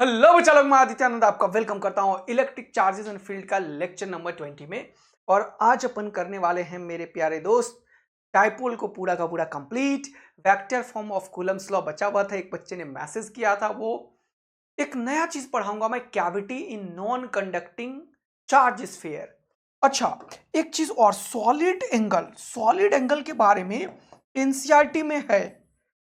Hello बच्चा, मैं आदित्यानंद आपका वेलकम करता हूं इलेक्ट्रिक चार्जेस एंड फील्ड का लेक्चर नंबर 20 में। और आज अपन करने वाले हैं मेरे प्यारे दोस्त डाइपोल को पूरा का पूरा complete. Vector form of Coulomb's law बचा हुआ था, एक बच्चे ने मैसेज किया था, वो एक नया चीज पढ़ाऊंगा मैं, cavity in non conducting charge sphere. अच्छा, एक चीज और, सॉलिड एंगल के बारे में एनसीईआरटी में है,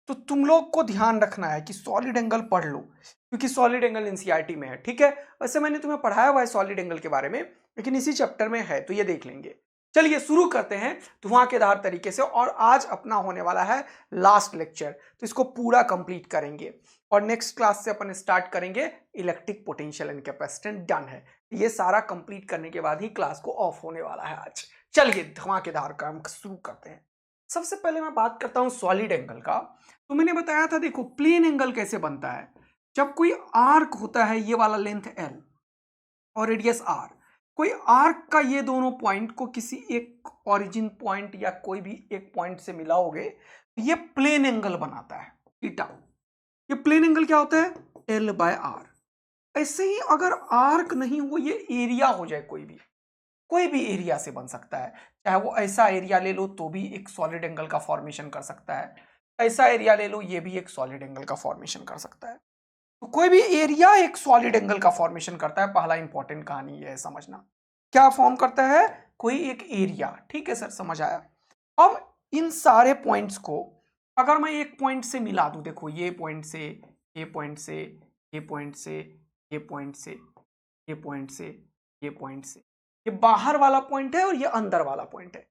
तो तुम लोग को ध्यान रखना है कि सॉलिड एंगल पढ़ लो, क्योंकि सॉलिड एंगल एनसीईआरटी में है। ठीक है, वैसे मैंने तुम्हें पढ़ाया हुआ है सॉलिड एंगल के बारे में, लेकिन इसी चैप्टर में है, तो ये देख लेंगे। चलिए शुरू करते हैं धुआंधार तरीके से। और आज अपना होने वाला है लास्ट लेक्चर, तो इसको पूरा कंप्लीट करेंगे और नेक्स्ट क्लास से अपन स्टार्ट करेंगे electric potential and capacitance. Done है, ये सारा कंप्लीट करने के बाद ही क्लास को ऑफ होने वाला है आज। चलिए धुआंधार काम शुरू करते हैं। सबसे पहले मैं बात करता हूं सॉलिड एंगल का। तो मैंने बताया था, देखो प्लेन एंगल कैसे बनता है। जब कोई आर्क होता है, ये वाला लेंथ L और रेडियस R, कोई आर्क का ये दोनों पॉइंट को किसी एक ओरिजिन पॉइंट या कोई भी एक पॉइंट से मिलाओगे तो ये प्लेन एंगल बनाता है थीटा। ये प्लेन एंगल क्या होता है? L/R। ऐसे ही अगर आर्क नहीं हो, ये एरिया हो जाए, कोई भी एरिया से बन सकता है, चाहे वो ऐसा एरिया ले लो तो भी एक सॉलिड एंगल का फॉर्मेशन कर सकता है, ऐसा एरिया ले लो ये भी एक सॉलिड एंगल का फॉर्मेशन कर सकता है। तो कोई भी एरिया एक सॉलिड एंगल का फॉर्मेशन करता है। पहला इंपॉर्टेंट कहानी ये है समझना, क्या फॉर्म करता है? कोई एक एरिया। ठीक है सर, समझ आया। अब इन सारे पॉइंट्स को अगर मैं एक पॉइंट से मिला दूं, देखो ये पॉइंट से, ये पॉइंट से, ये पॉइंट से, ये पॉइंट से, ये पॉइंट से, ये पॉइंट से, ये बाहर वाला पॉइंट है और ये अंदर वाला पॉइंट है।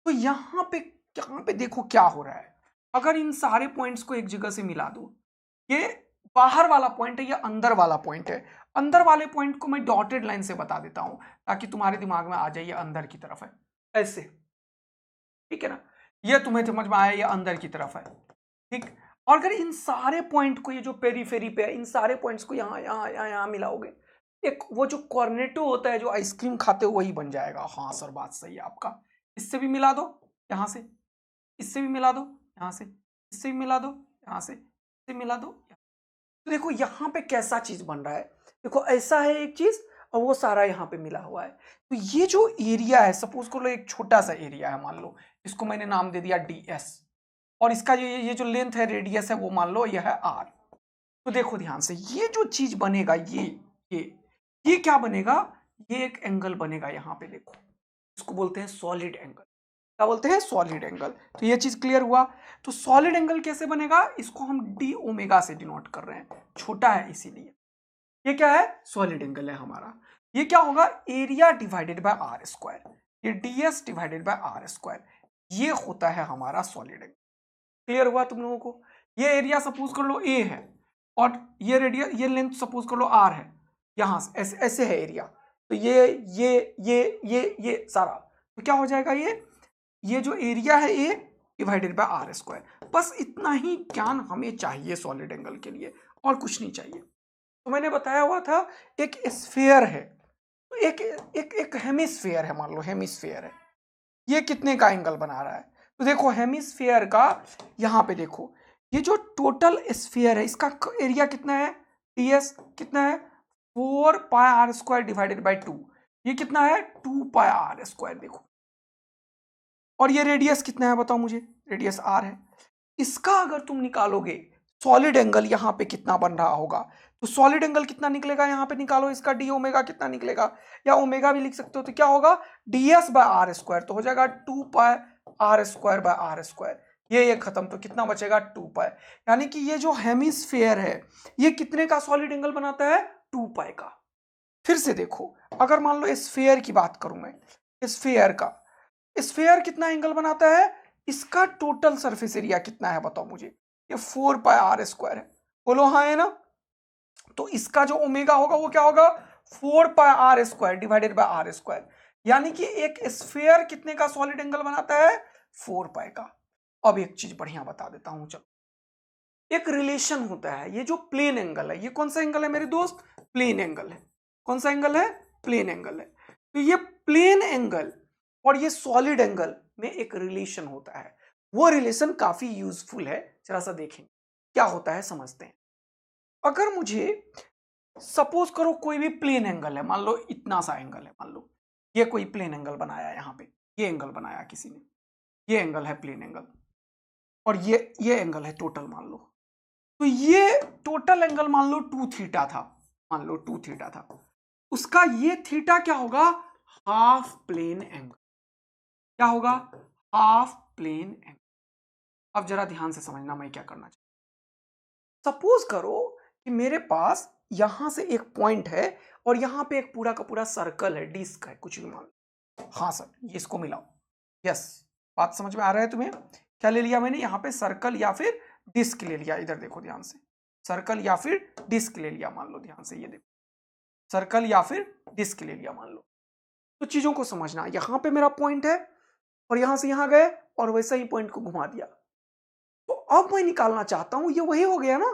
तो यहाँ पे देखो क्या हो रहा है। अगर इन सारे पॉइंट्स को एक जगह से मिला दो, ये बाहर वाला पॉइंट है, ये अंदर वाला पॉइंट है। अंदर वाले पॉइंट को मैं डॉटेड लाइन से बता देता हूं ताकि तुम्हारे दिमाग में आ जाए ये अंदर की तरफ है, ऐसे। ठीक है ना, ये तुम्हें समझ में आया, ये अंदर की तरफ है। ठीक। और अगर इन सारे पॉइंट को, ये जो पेरीफेरी पे है, इन सारे पॉइंट्स को यहाँ यहाँ यहाँ यहाँ मिलाओगे, एक वो जो कॉर्नेटो होता है जो आइसक्रीम खाते हो, वही बन जाएगा। हाँ सर, बात सही है आपका। इससे भी मिला दो यहाँ से, इससे भी मिला दो यहाँ से, इससे भी मिला दो यहाँ से, इससे मिला दो। तो देखो यहाँ पे कैसा चीज बन रहा है। देखो ऐसा है एक चीज और वो सारा यहाँ पे मिला हुआ है। तो ये जो एरिया है, सपोज कर लो एक छोटा सा एरिया है, मान लो इसको मैंने नाम दे दिया ds, और इसका ये जो लेंथ है, रेडियस है, वो मान लो यह है r। तो देखो ध्यान से, ये जो चीज बनेगा, ये क्या बनेगा? ये एक एंगल बनेगा यहाँ पे, देखो इसको बोलते हैं सॉलिड एंगल। क्या बोलते हैं? Solid angle. तो ये चीज क्लियर हुआ। तो सॉलिड एंगल कैसे बनेगा? इसको हम डी ओमेगा से डिनोट कर रहे हैं, छोटा है इसीलिए। ये क्या है? सॉलिड एंगल है हमारा। ये क्या होगा? Area divided by r square, ये ds divided by r square, ये होता है हमारा सॉलिड एंगल। क्लियर हुआ तुम लोगों को? ये एरिया सपोज कर लो a है, और ये रेडियस, ये लेंथ सपोज कर लो r है, यहां से ऐसे ऐसे है एरिया। तो ये सारा, तो क्या हो जाएगा? ये जो एरिया है a divided by r square. बस इतना ही ज्ञान हमें चाहिए सॉलिड एंगल के लिए, और कुछ नहीं चाहिए। तो मैंने बताया हुआ था एक स्फीयर है, तो एक हेमिस्फीयर है, मान लो हेमिस्फीयर है, ये कितने का एंगल बना रहा है? तो देखो हेमिस्फीयर का, यहाँ पे देखो, ये जो टोटल स्फीयर है इसका एरिया कितना है? ds कितना है? 4πr² divided by 2। ये कितना है? 2πr²। देखो, और ये रेडियस कितना है बताओ मुझे? रेडियस r है। इसका अगर तुम निकालोगे सॉलिड एंगल, यहाँ पे कितना बन रहा होगा? तो सॉलिड एंगल कितना निकलेगा? यहाँ पे निकालो इसका डी ओमेगा कितना निकलेगा, या ओमेगा भी लिख सकते हो। तो क्या होगा? ds बाय आर स्क्वायर, तो हो जाएगा 2πr² बाय r²। ये खत्म, तो कितना बचेगा? 2π। यानी कि ये जो हेमिस्फेयर है, ये कितने का सॉलिड एंगल बनाता है? 2π का। फिर से देखो, अगर मान लो स्फेयर की बात करूं मैं, स्फेयर का, स्फेयर कितना एंगल बनाता है? इसका टोटल सरफेस एरिया कितना है बताओ मुझे? ये 4πr² है, बोलो हाँ है ना? तो इसका जो ओमेगा होगा वो क्या होगा? 4πr² divided by r²। यानी कि एक स्फेयर कितने का सॉलिड एंगल बनाता है? 4π का। अब एक चीज बढ़िया बता देता हूं, चलो। एक रिलेशन होता है, ये जो प्लेन एंगल है, ये कौन सा एंगल है मेरे दोस्त? प्लेन एंगल है। कौन सा एंगल है? प्लेन एंगल है। तो ये प्लेन एंगल और ये सॉलिड एंगल में एक रिलेशन होता है। वो रिलेशन काफी यूजफुल है, जरा सा देखेंगे क्या होता है, समझते हैं। अगर मुझे सपोज करो कोई भी प्लेन एंगल है, मान लो इतना सा एंगल है, मान लो ये कोई प्लेन एंगल बनाया है, यहाँ पे ये एंगल बनाया किसी ने, ये एंगल है प्लेन एंगल, और ये एंगल है टोटल मान लो। तो ये टोटल एंगल मान लो 2 थीटा था, मान लो 2 थीटा था, उसका ये थीटा क्या होगा, हाफ प्लेन एंगल। क्या होगा, हाफ प्लेन एंगल। अब जरा ध्यान से समझना मैं क्या करना चाहता हूं। सपोज करो कि मेरे पास यहां से एक पॉइंट है और यहां पे एक पूरा का पूरा सर्कल है, डिस्क है, कुछ भी मान लो। हाँ सर, ये इसको मिलाओ। यस, बात समझ में आ रहा है तुम्हें। क्या ले लिया मैंने यहाँ पे, सर्कल या फिर डिस्क ले लिया। इधर देखो ध्यान से, सर्कल या फिर डिस्क ले लिया, मान लो ध्यान से, ये देखो सर्कल या फिर डिस्क ले लिया मान लो। तो चीजों को समझना, यहां पे मेरा पॉइंट है और यहां से यहां गए और वैसे ही पॉइंट को घुमा दिया। तो अब मैं निकालना चाहता हूं, ये वही हो गया ना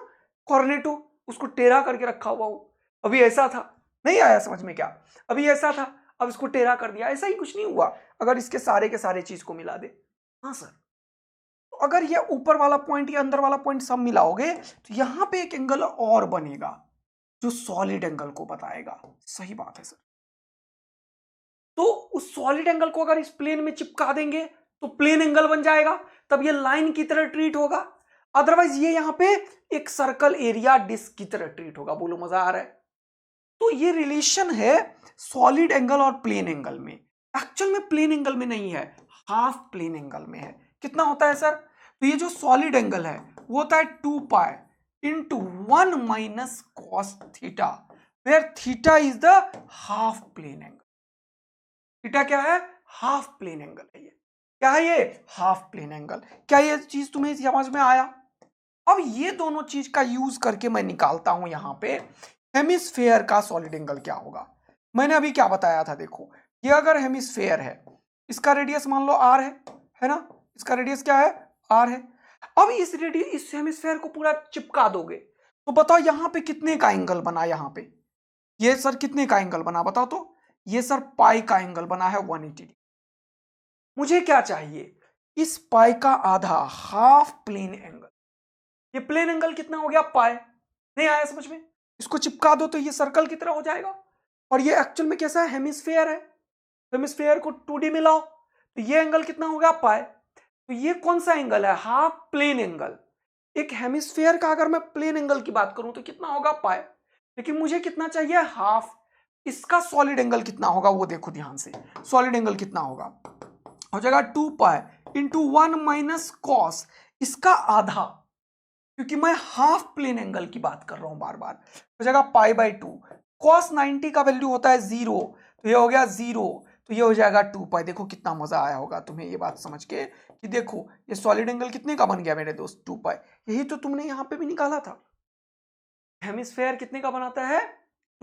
कॉर्नेटो, उसको टेढ़ा करके रखा हुआ हो। अभी ऐसा था, नहीं आया समझ में क्या, अभी ऐसा था, अब इसको टेढ़ा कर दिया, ऐसा ही कुछ नहीं हुआ अगर इसके सारे के सारे चीज को मिला दे। हाँ सर, तो अगर ये ऊपर वाला पॉइंट या अंदर वाला पॉइंट सब मिलाओगे तो यहां पे एक एंगल और बनेगा जो सॉलिड एंगल को बताएगा। सही बात है सर। तो उस सॉलिड एंगल को अगर इस प्लेन में चिपका देंगे तो प्लेन एंगल बन जाएगा, तब ये लाइन की तरह ट्रीट होगा। अदरवाइज ये यहां पे एक सर्कल एरिया डिस्क की तरह ट्रीट होगा। बोलो मजा आ रहा है। तो ये रिलेशन है सॉलिड एंगल और प्लेन एंगल में। एक्चुअल में प्लेन एंगल में नहीं है, हाफ प्लेन एंगल में है। कितना होता है सर, तो ये जो सॉलिड एंगल है वो होता है 2 pi into 1 minus cos theta, where theta is the half plane angle. Theta क्या है, हाफ प्लेन एंगल है। ये क्या है, ये हाफ प्लेन एंगल। क्या ये चीज तुम्हें समझ में आया। अब ये दोनों चीज का यूज करके मैं निकालता हूं यहां पे हेमिस्फेयर का सॉलिड एंगल क्या होगा। मैंने अभी क्या बताया था, देखो ये अगर हेमिस्फेयर है, इसका रेडियस मान लो आर है ना, इसका रेडियस क्या है, आर है। अब इस हेमिस्फेयर को पूरा चिपका दोगे तो बताओ यहां पे कितने का एंगल बना, यहां पे ये सर कितने का एंगल बना बताओ तो। ये सर पाई का एंगल बना है 180 डिग्री। मुझे क्या चाहिए, इस पाई का आधा, हाफ प्लेन एंगल। ये प्लेन एंगल कितना हो गया, पाई। नहीं आया समझ में, इसको चिपका दो तो ये सर्कल की तरह हो जाएगा। और ये एक्चुअल में कैसा है, हेमिस्फेयर है। हेमिस्फेयर को 2D में लाओ तो ये एंगल कितना हो गया, पाई। तो ये कौन सा एंगल है, हाफ प्लेन एंगल। एक हेमिस्फेयर का अगर मैं प्लेन एंगल की बात करूं तो कितना होगा, पाई। लेकिन मुझे कितना चाहिए, हाफ। इसका सॉलिड एंगल कितना होगा वो देखो ध्यान से, सॉलिड एंगल कितना होगा, हो जाएगा 2 पाई इंटू 1 माइनस कॉस, इसका आधा, क्योंकि मैं हाफ प्लेन एंगल की बात कर रहा हूं बार बार, हो जाएगा पाई बाई 2। कॉस 90 का वैल्यू होता है 0, तो ये हो गया 0, तो ये हो जाएगा 2 पाई। देखो कितना मजा आया होगा तुम्हें ये बात समझ के कि देखो ये सॉलिड एंगल कितने का बन गया मेरे दोस्त, 2 पाई। यही तो तुमने यहां पे भी निकाला था, हेमिस्फेयर कितने का बनाता है,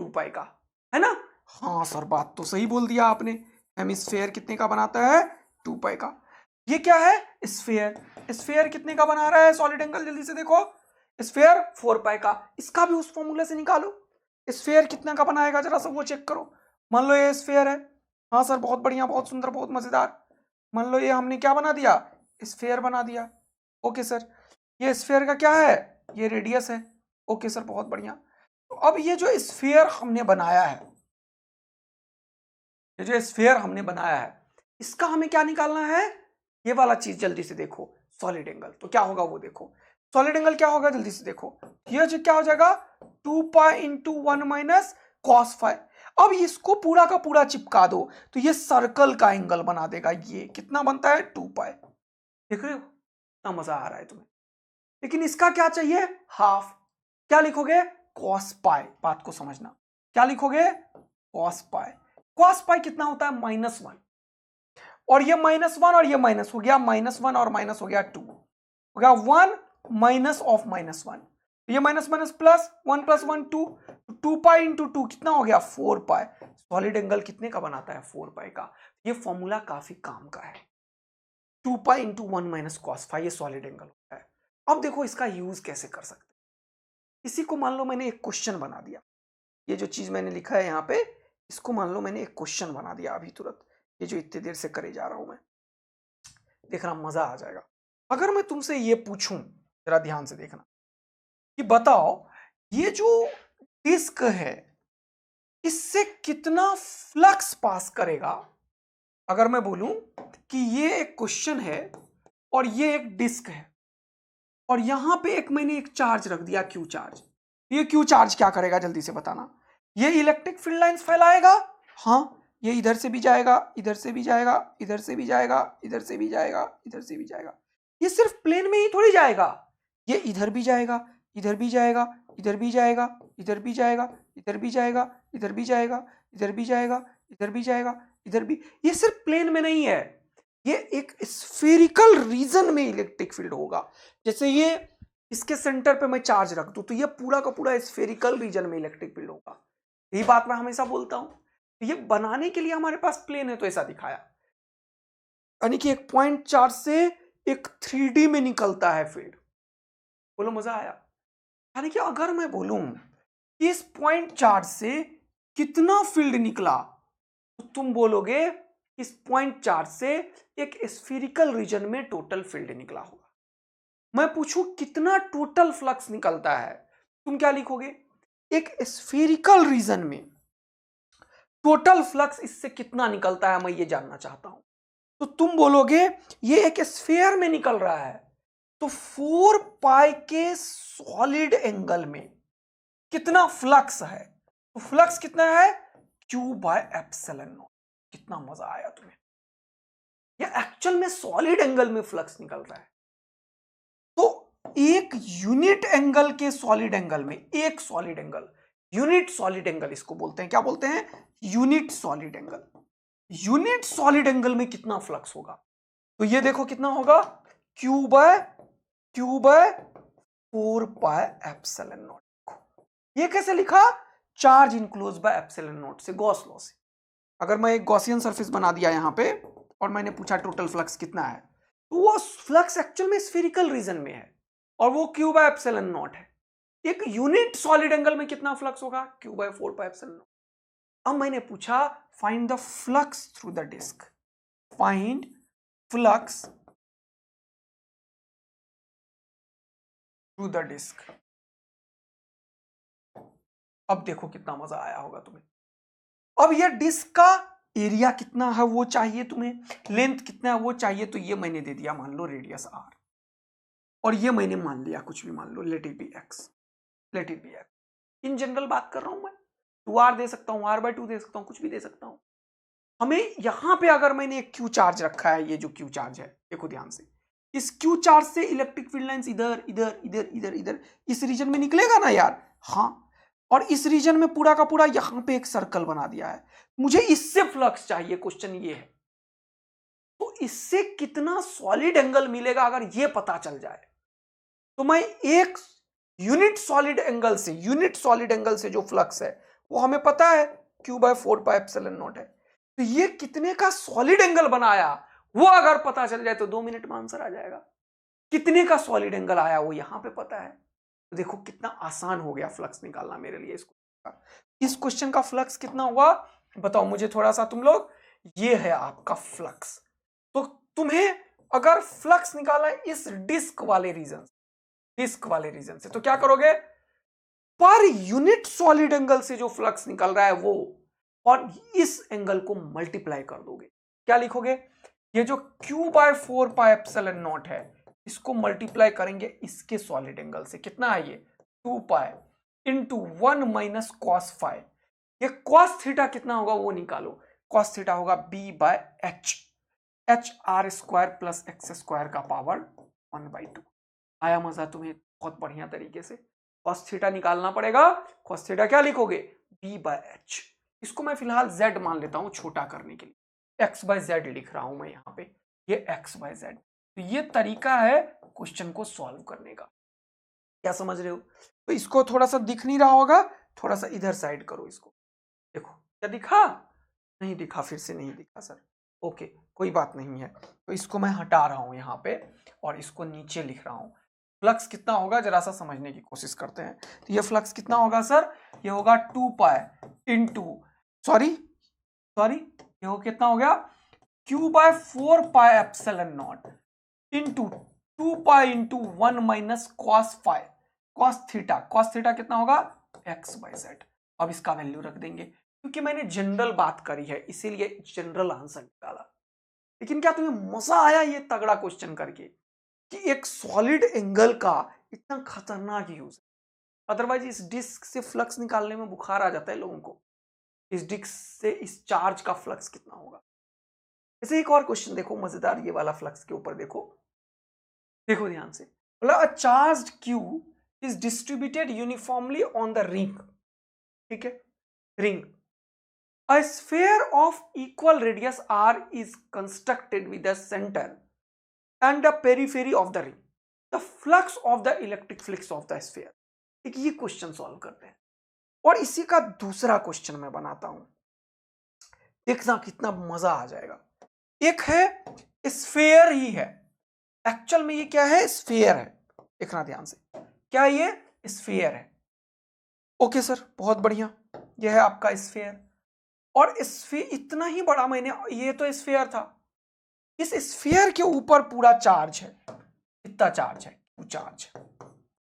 2 पाई का, है ना। हाँ सर, बात तो सही बोल दिया आपने, हेमिस्फेयर कितने का बनाता है, 2 पाई का। ये क्या है, स्फेयर। स्फेयर कितने का बना रहा है सॉलिड एंगल, जल्दी से देखो, स्फेयर 4 पाई का। इसका भी उस फॉर्मूले से निकालो, स्फेयर कितने का बनाएगा जरा सा वो चेक करो। मान लो ये स्फेयर है, हाँ सर बहुत बढ़िया, बहुत सुंदर, बहुत मजेदार। मान लो ये हमने क्या बना दिया, स्फेयर बना दिया। ओके सर, ये स्फेयर का क्या है, ये रेडियस है। ओके सर बहुत बढ़िया। तो अब ये जो स्फेयर हमने बनाया है, ये जो स्फेयर हमने बनाया है, इसका हमें क्या निकालना है, ये वाला चीज जल्दी से देखो, सॉलिड एंगल। तो क्या होगा वो देखो, सॉलिड एंगल क्या होगा जल्दी से देखो, ये जो क्या हो जाएगा 2 pi into 1 minus cos phi. अब इसको पूरा का पूरा चिपका दो तो ये सर्कल का एंगल बना देगा। ये कितना बनता है, 2 पाई। देख रहे हो कितना मजा आ रहा है तुम्हें। लेकिन इसका क्या चाहिए, हाफ। क्या लिखोगे, कॉस पाई। बात को समझना, क्या लिखोगे, कॉस पाई। कॉस पाई कितना होता है, -1, और ये -1 और ये माइनस हो गया, -1 और माइनस हो गया 2, हो गया 1 माइनस ऑफ -1। ये minus minus plus, 1 plus 1 2, 2 pi into 2 कितना हो गया, 4 पाई। सॉलिड एंगल कितने का बनाता है, 4 पाई का। ये फॉर्मूला काफी काम का है, 2 pi into 1 minus cos phi, ये सॉलिड एंगल होता है। अब देखो इसका यूज कैसे कर सकते हैं। इसी को मान लो मैंने एक क्वेश्चन बना दिया, ये जो चीज मैंने लिखा है यहाँ पे, इसको मान लो मैंने एक क्वेश्चन बना दिया अभी तुरंत, ये जो इतनी देर से करे जा रहा हूं मैं, देखना मजा आ जाएगा। अगर मैं तुमसे ये पूछूं, जरा ध्यान से देखना, कि बताओ ये जो डिस्क है, इससे कितना फ्लक्स पास करेगा। अगर मैं बोलूं कि ये एक क्वेश्चन है और ये एक डिस्क है और यहां पे मैंने एक चार्ज रख दिया, क्यू चार्ज। ये क्यू चार्ज क्या करेगा जल्दी से बताना। ये इलेक्ट्रिक फील्ड लाइंस फैलाएगा, हाँ, ये इधर से भी जाएगा, इधर से भी जाएगा, इधर से भी जाएगा, इधर से भी जाएगा, इधर से भी जाएगा। ये सिर्फ प्लेन में ही थोड़ी जाएगा, ये इधर भी जाएगा, इधर भी जाएगा, इधर भी जाएगा, इधर भी जाएगा, इधर भी जाएगा, इधर भी जाएगा, इधर भी जाएगा, इधर भी जाएगा, इधर भी। ये सिर्फ प्लेन में नहीं है, ये एक स्फेरिकल रीजन में इलेक्ट्रिक फील्ड होगा। जैसे ये इसके सेंटर पे मैं चार्ज रख दूं तो ये पूरा का पूरा स्फेरिकल रीजन में इलेक्ट्रिक फील्ड होगा। यही बात मैं हमेशा बोलता हूं। ये बनाने के लिए हमारे पास प्लेन है तो ऐसा दिखाया, यानी कि एक पॉइंट चार्ज से एक 3D में निकलता है फील्ड। बोलो मजा आया। यानी कि अगर मैं बोलूं कि इस पॉइंट चार्ज से कितना फील्ड निकला तो तुम बोलोगे इस पॉइंट चार्ज से एक स्फेरिकल रीजन में टोटल फील्ड निकला होगा। मैं पूछूं कितना टोटल फ्लक्स निकलता है, तुम क्या लिखोगे? एक स्फेरिकल रीजन में टोटल फ्लक्स इससे कितना निकलता है मैं ये जानना चाहता हूं। तो तुम बोलोगे ये एक स्फीयर में निकल रहा है तो 4 पाई के सॉलिड एंगल में कितना फ्लक्स है, तो फ्लक्स कितना है? Q bye epsilon not. कितना मजा आया तुम्हें। ये एक्चुअल में सॉलिड एंगल में फ्लक्स निकल रहा है। तो एक यूनिट एंगल के सॉलिड एंगल में, एक solid angle, unit solid angle इसको बोलते हैं, क्या बोलते हैं? Unit solid angle. Unit solid angle में कितना फ्लक्स होगा? तो ये देखो कितना होगा, Q by 4 pi epsilon naught. ये कैसे लिखा? Charge enclosed by epsilon naught से, गॉस लॉ से। अगर मैं एक गॉसियन सरफेस बना दिया यहां पे और मैंने पूछा टोटल फ्लक्स कितना है, तो वो फ्लक्स एक्चुअल में स्फेरिकल रीजन में है और वो Q बाय एप्सिलॉन नॉट है। एक यूनिट सॉलिड एंगल में कितना फ्लक्स होगा? Q by 4 pi epsilon naught. अब मैंने पूछा find the flux through the disc, find flux through the disc. अब देखो कितना मजा आया होगा तुम्हें। अब ये डिस्क का एरिया कितना है वो चाहिए तुम्हें, लेंथ कितना है वो चाहिए। तो ये मैंने दे दिया मान लो रेडियस r, और ये मैंने मान लिया कुछ भी, मान लो let it be x, let it be x। In general बात कर रहा हूं मैं, 2r दे सकता हूं, r/2 दे सकता हूं, कुछ भी दे सकता हूं। हमें यहां पे अगर मैंने एक Q चार्ज रखा है, ये जो Q चार्ज है देखो ध्यान से, इस Q चार्ज से इलेक्ट्रिक फील्ड लाइंस इधर इधर इधर इधर इधर इस रीजन में निकलेगा ना यार, हाँ, और इस रीजन में पूरा का पूरा यहां पे एक सर्कल बना दिया है। मुझे इससे फ्लक्स चाहिए, क्वेश्चन ये है। तो इससे कितना सॉलिड एंगल मिलेगा अगर ये पता चल जाए तो मैं एक यूनिट सॉलिड एंगल से जो फ्लक्स है वो हमें पता है Q by 4 pi epsilon naught है। तो ये कितने का सॉलिड एंगल बनाया वो अगर पता चल जाए तो 2 मिनट में आंसर आ जाएगा। कितने का सॉलिड एंगल आया वो यहां पे पता है। तो देखो कितना आसान हो गया फ्लक्स निकालना मेरे लिए। इस क्वेश्चन का फ्लक्स कितना हुआ बताओ मुझे थोड़ा सा तुम लोग। ये है आपका फ्लक्स। तो तुम्हें अगर फ्लक्स निकालना है इस डिस्क वाले रीजन से तो क्या करोगे? पर यूनिट सॉलिड एंगल से जो फ्लक्स निकल रहा है वो, और इस एंगल को मल्टीप्लाई कर दोगे। क्या लिखोगे? ये जो Q by 4 pi epsilon naught है इसको मल्टीप्लाई करेंगे इसके सॉलिड एंगल से। कितना है ये? 2 pi into 1 minus cos phi. ये कॉस थीटा कितना होगा वो निकालो। कॉस थीटा होगा B by h r square plus x square का पावर 1/2। आया मजा तुम्हें? बहुत बढ़िया तरीके से कॉस थीटा निकालना पड़ेगा। कॉस थीटा क्या लिखोगे? B by H. इसको मैं फिलहाल z मान लेता हूं छोटा करने के लिए, x बाय z लिख रहा हूं मैं यहां पे, ये x बाय z। तो ये तरीका है क्वेश्चन को सॉल्व करने का। क्या समझ रहे हो? तो इसको थोड़ा सा दिख नहीं रहा होगा, थोड़ा सा इधर साइड करो इसको। देखो क्या दिखा? नहीं दिखा, फिर से नहीं दिखा सर। ओके कोई बात नहीं है। तो इसको मैं हटा रहा हूं यहाँ पे और इसको नीचे लिख रहा हूं। फ्लक्स कितना होगा जरा सा समझने की कोशिश करते हैं। तो ये फ्लक्स कितना होगा सर? ये होगा 2 पाई इंटू ये हो कितना हो गया? Q by 4 pi epsilon naught into 2 pi into 1 minus cos phi. Cos theta कितना होगा? X y z. अब इसका वैल्यू रख देंगे, क्योंकि मैंने जनरल बात करी है इसीलिए जनरल आंसर निकाला। लेकिन क्या तुम्हें मजा आया ये तगड़ा क्वेश्चन करके कि एक सॉलिड एंगल का इतना खतरनाक यूज है? अदरवाइज इस डिस्क से फ्लक्स निकालने में बुखार आ जाता है लोगों को। इस डिस्क से इस चार्ज का फ्लक्स कितना होगा? इसे एक और क्वेश्चन देखो मजेदार, ये वाला फ्लक्स के ऊपर देखो, देखो ध्यान से। बोला a charged q is distributed uniformly on the ring. ठीक है, ring. A sphere of equal radius r is constructed with the center and the periphery of the ring. The flux of the electric flux of the sphere. एक ये question solve करते हैं और इसी का दूसरा क्वेश्चन मैं बनाता हूं, देखना कितना मजा आ जाएगा। एक है स्फेयर ही है, एक्चुअल में ये क्या है? स्फेयर है। देखना ध्यान से, क्या ये स्फेयर है? ओके सर, बहुत बढ़िया, ये है आपका स्फेयर। और स्फीयर इतना ही बड़ा, मैंने ये तो स्फीयर था, इस स्फीयर के ऊपर पूरा चार्ज है। कितना चार्ज है? Q charge.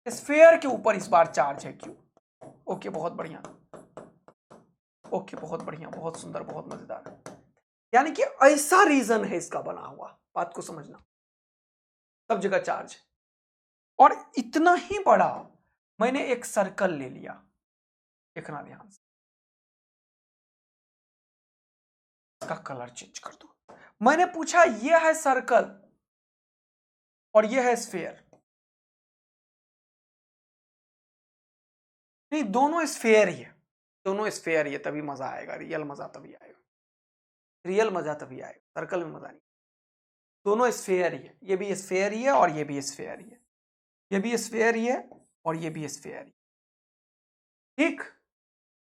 स्फीयर के ऊपर इस बार चार्ज है क्यू। ओके, बहुत बढ़िया, ओके बहुत बढ़िया, बहुत सुंदर, बहुत मजेदार। यानी कि ऐसा रीजन है इसका बना हुआ, बात को समझना। सब जगह चार्ज है और इतना ही बड़ा मैंने एक सर्कल ले लिया। देखना ध्यान से, का कलर चेंज कर दो। मैंने पूछा ये है सर्कल और ये है स्फीयर। नहीं, दोनों स्फीयर ही है, दोनों स्फीयर ही है, तभी मजा आएगा, रियल मजा तभी आएगा, रियल मजा तभी आएगा, सर्कल में मजा नहीं। दोनों स्फीयर ही है, ये भी स्फीयर ही है और ये भी स्फीयर ही है, ये भी स्फीयर ही है और ये भी स्फीयर ही। ठीक,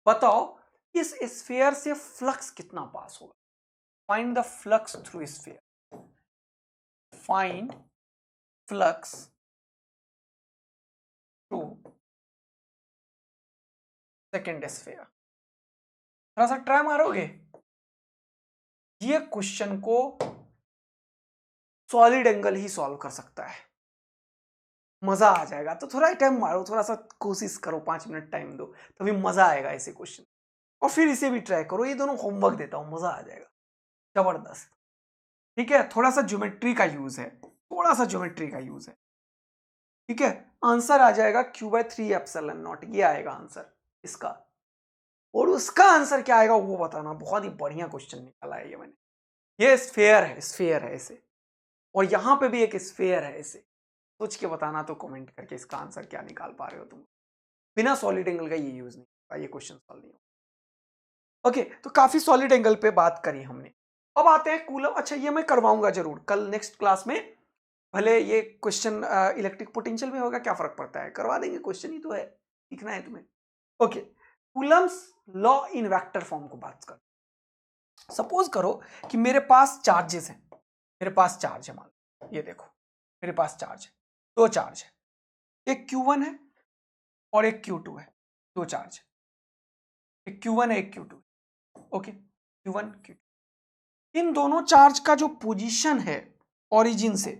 बताओ इस स्फीयर से फ्लक्स कितना पास होगा? Find the flux through sphere. Find flux through second sphere. थोड़ा सा ट्राई मारोगे? ये क्वेश्चन को सॉलिड एंगल ही सॉल्व कर सकता है, मजा आ जाएगा। तो थोड़ा टाइम मारो, थोड़ा सा कोशिश करो, 5 मिनट टाइम दो, तभी मजा आएगा ऐसे क्वेश्चन। और फिर इसे भी ट्राई करो, ये दोनों होमवर्क देता हूं, मजा आ जाएगा, जबरदस्त। ठीक है, थोड़ा सा ज्योमेट्री का यूज है, थोड़ा सा ज्योमेट्री का यूज है। ठीक है, आंसर आ जाएगा Q/3ε0, ये आएगा आंसर इसका। और उसका आंसर क्या आएगा वो बताना। बहुत ही बढ़िया क्वेश्चन निकाला है ये मैंने। ये स्फेयर है, स्फेयर है ऐसे, और यहां पे भी एक स्फेयर है ऐसे। सोच के बताना तो कमेंट करके इसका आंसर क्या निकाल पा रहे हो तुम। बिना सॉलिड एंगल का ये यूज नहीं होता, ये क्वेश्चन सॉल्व नहीं होगा। ओके, तो काफी सॉलिड एंगल पे बात करी हमने। अब आते हैं कूलम। अच्छा, ये मैं करवाऊंगा जरूर कल नेक्स्ट क्लास में, भले ये क्वेश्चन इलेक्ट्रिक पोटेंशियल में होगा, क्या फर्क पड़ता है, करवा देंगे, क्वेश्चन ही तो है, सीखना है तुम्हें। Okay, Coulomb's law in vector form को बात कर। सपोज करो कि मेरे पास चार्जेस हैं, मेरे पास चार्ज है, मान लो ये देखो, मेरे पास चार्ज है, दो चार्ज है, एक Q1 है और एक Q2 है, दो चार्ज है, एक Q1 है एक Q2 है। ओके, Q1 Q2, इन दोनों चार्ज का जो पोजीशन है ओरिजिन से,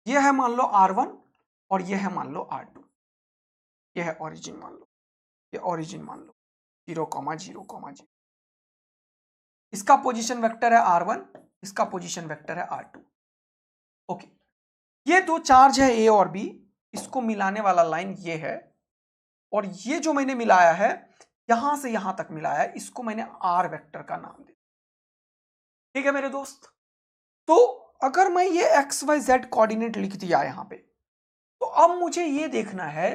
ये है मान लो R1 और ये है मान लो R2, ये है ओरिजिन मान लो, ये ओरिजिन मान लो 0,0,0। इसका पोजीशन वेक्टर है R1, इसका पोजीशन वेक्टर है R2। ओके, ये दो चार्ज है A और B, इसको मिलाने वाला लाइन ये है, और ये जो मैंने मिलाया है यहां से यहां तक मिलाया है, इसको मैंने R वेक्टर का नाम दिया। ठीक है मेरे दोस्त, तो अगर मैं ये XYZ कोऑर्डिनेट लिख दिया यहां पे, तो अब मुझे ये देखना है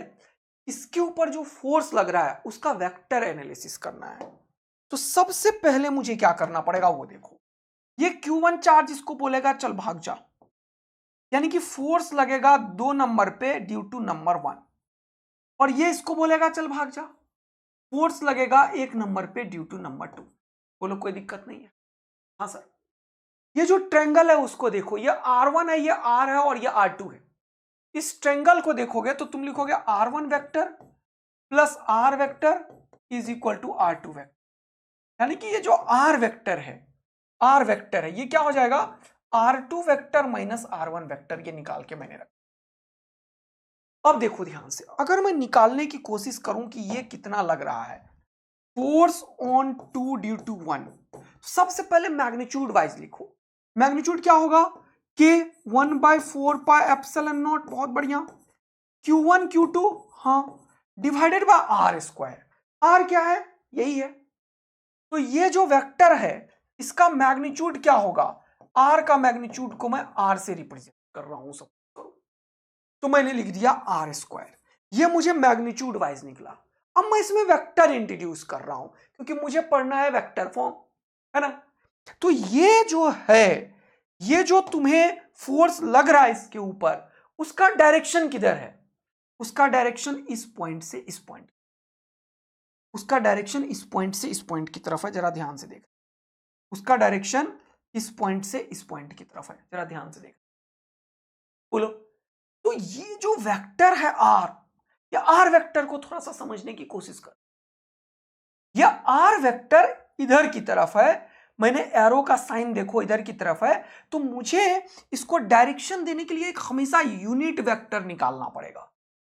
इसके ऊपर जो फोर्स लग रहा है उसका वेक्टर एनालिसिस करना है। तो सबसे पहले मुझे क्या करना पड़ेगा वो देखो, ये Q1 चार्ज इसको बोलेगा चल भाग जा, यानी कि फोर्स लगेगा 2 नंबर पे ड्यू टू नंबर 1, और ये इसको बोलेगा चल भाग जा, फोर्स लगेगा 1 नंबर पे ड्यू टू नंबर 2। बोलो कोई दिक्कत नहीं है? हाँ सर। ये जो ट्रेंगल है उसको देखो, ये R1 है, ये R है और ये R2 है। इस ट्रेंगल को देखोगे तो तुम लिखोगे R1 vector plus R vector is equal to R2 vector, यानी कि ये जो R वेक्टर है, R वेक्टर है, ये क्या हो जाएगा R2 vector minus R1 vector, ये निकाल के मैंने रखा। अब देखो ध्यान से, अगर मैं निकालने की कोशिश करूं कि ये कितना लग रहा है, फोर्स ऑन 2 ड्यू टू 1, सबसे पहले मैग्नीट्यूड वाइज लिखो। मैग्नीट्यूड क्या होगा, के 1/4πε0, बहुत बढ़िया, Q1 Q2, हाँ, divided by r square. R क्या है, यही है। तो ये जो वेक्टर है इसका मैग्नीट्यूड क्या होगा, आर का मैग्नीट्यूड को मैं आर से रिप्रेजेंट कर रहा हूं, सब तो मैंने लिख दिया आर स्क्वायर। ये मुझे मैग्नीट्यूड वाइज निकला। अब मैं इसमें वेक्टर इंट्रोड्यूस कर रहा हूं क्योंकि मुझे पढ़ना है वेक्टर फॉर्म, है ना। तो ये जो है, ये जो तुम्हें फोर्स लग रहा है इसके ऊपर, उसका डायरेक्शन किधर है, उसका डायरेक्शन इस पॉइंट से इस पॉइंट, उसका डायरेक्शन इस पॉइंट से इस पॉइंट की तरफ है, जरा ध्यान से देख। उसका डायरेक्शन इस पॉइंट से इस पॉइंट की तरफ है, जरा ध्यान से देख, बोलो। तो ये जो वेक्टर है आर, या आर वेक्टर को थोड़ा सा समझने की कोशिश कर। यह आर वेक्टर इधर की तरफ है, मैंने एरो का साइन देखो इधर की तरफ है, तो मुझे इसको डायरेक्शन देने के लिए एक हमेशा यूनिट वेक्टर निकालना पड़ेगा,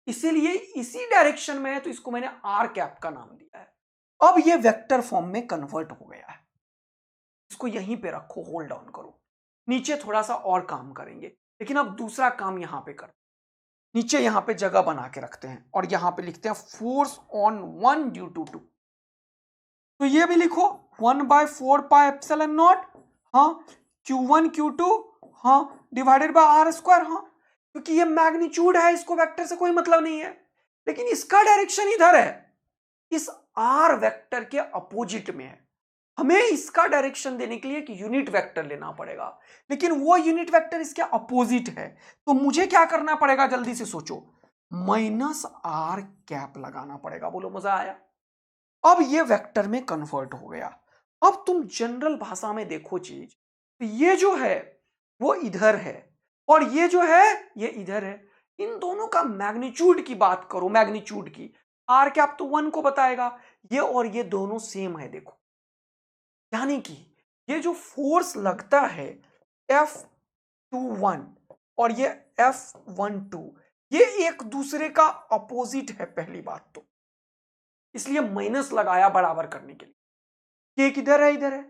इसीलिए इसी डायरेक्शन में है, तो इसको मैंने आर कैप का नाम दिया है। अब ये वेक्टर फॉर्म में कन्वर्ट हो गया है, इसको यहीं पे रखो, होल्ड डाउन करो। नीचे थोड़ा सा और काम करेंगे, लेकिन अब दूसरा काम यहां पे कर, नीचे यहां पे जगह बना के रखते हैं और यहां पे लिखते हैं फोर्स ऑन 1 ड्यू टू 2। तो ये भी लिखो 1/4πε0, हाँ, Q1 Q2, हाँ, डिवाइडेड बाय आर स्क्वायर, हाँ, क्योंकि ये मैग्नीट्यूड है, इसको वेक्टर से कोई मतलब नहीं है, लेकिन इसका डायरेक्शन इधर है, इस आर वेक्टर के अपोजिट में है। हमें इसका डायरेक्शन देने के लिए एक यूनिट वेक्टर लेना पड़ेगा, लेकिन वो यूनिट वेक्टर इसके अपोजिट है, तो मुझे क्या करना पड़ेगा, जल्दी से सोचो, माइनस आर कैप लगाना पड़ेगा। बोलो मजा आया। अब ये वेक्टर में कन्वर्ट हो गया। अब तुम जनरल भाषा में देखो चीज, तो ये जो है वो इधर है और ये जो है ये इधर है। इन दोनों का मैग्नीट्यूड की बात करो, मैग्नीट्यूड की, आर कैप तो 1 को बताएगा, ये और ये दोनों सेम है, देखो, यानी कि ये जो फोर्स लगता है F21 और ये F12, ये एक दूसरे का अपोजिट है, पहली बात तो, इसलिए माइनस लगाया बराबर करने के लिए। ये किधर है, इधर है,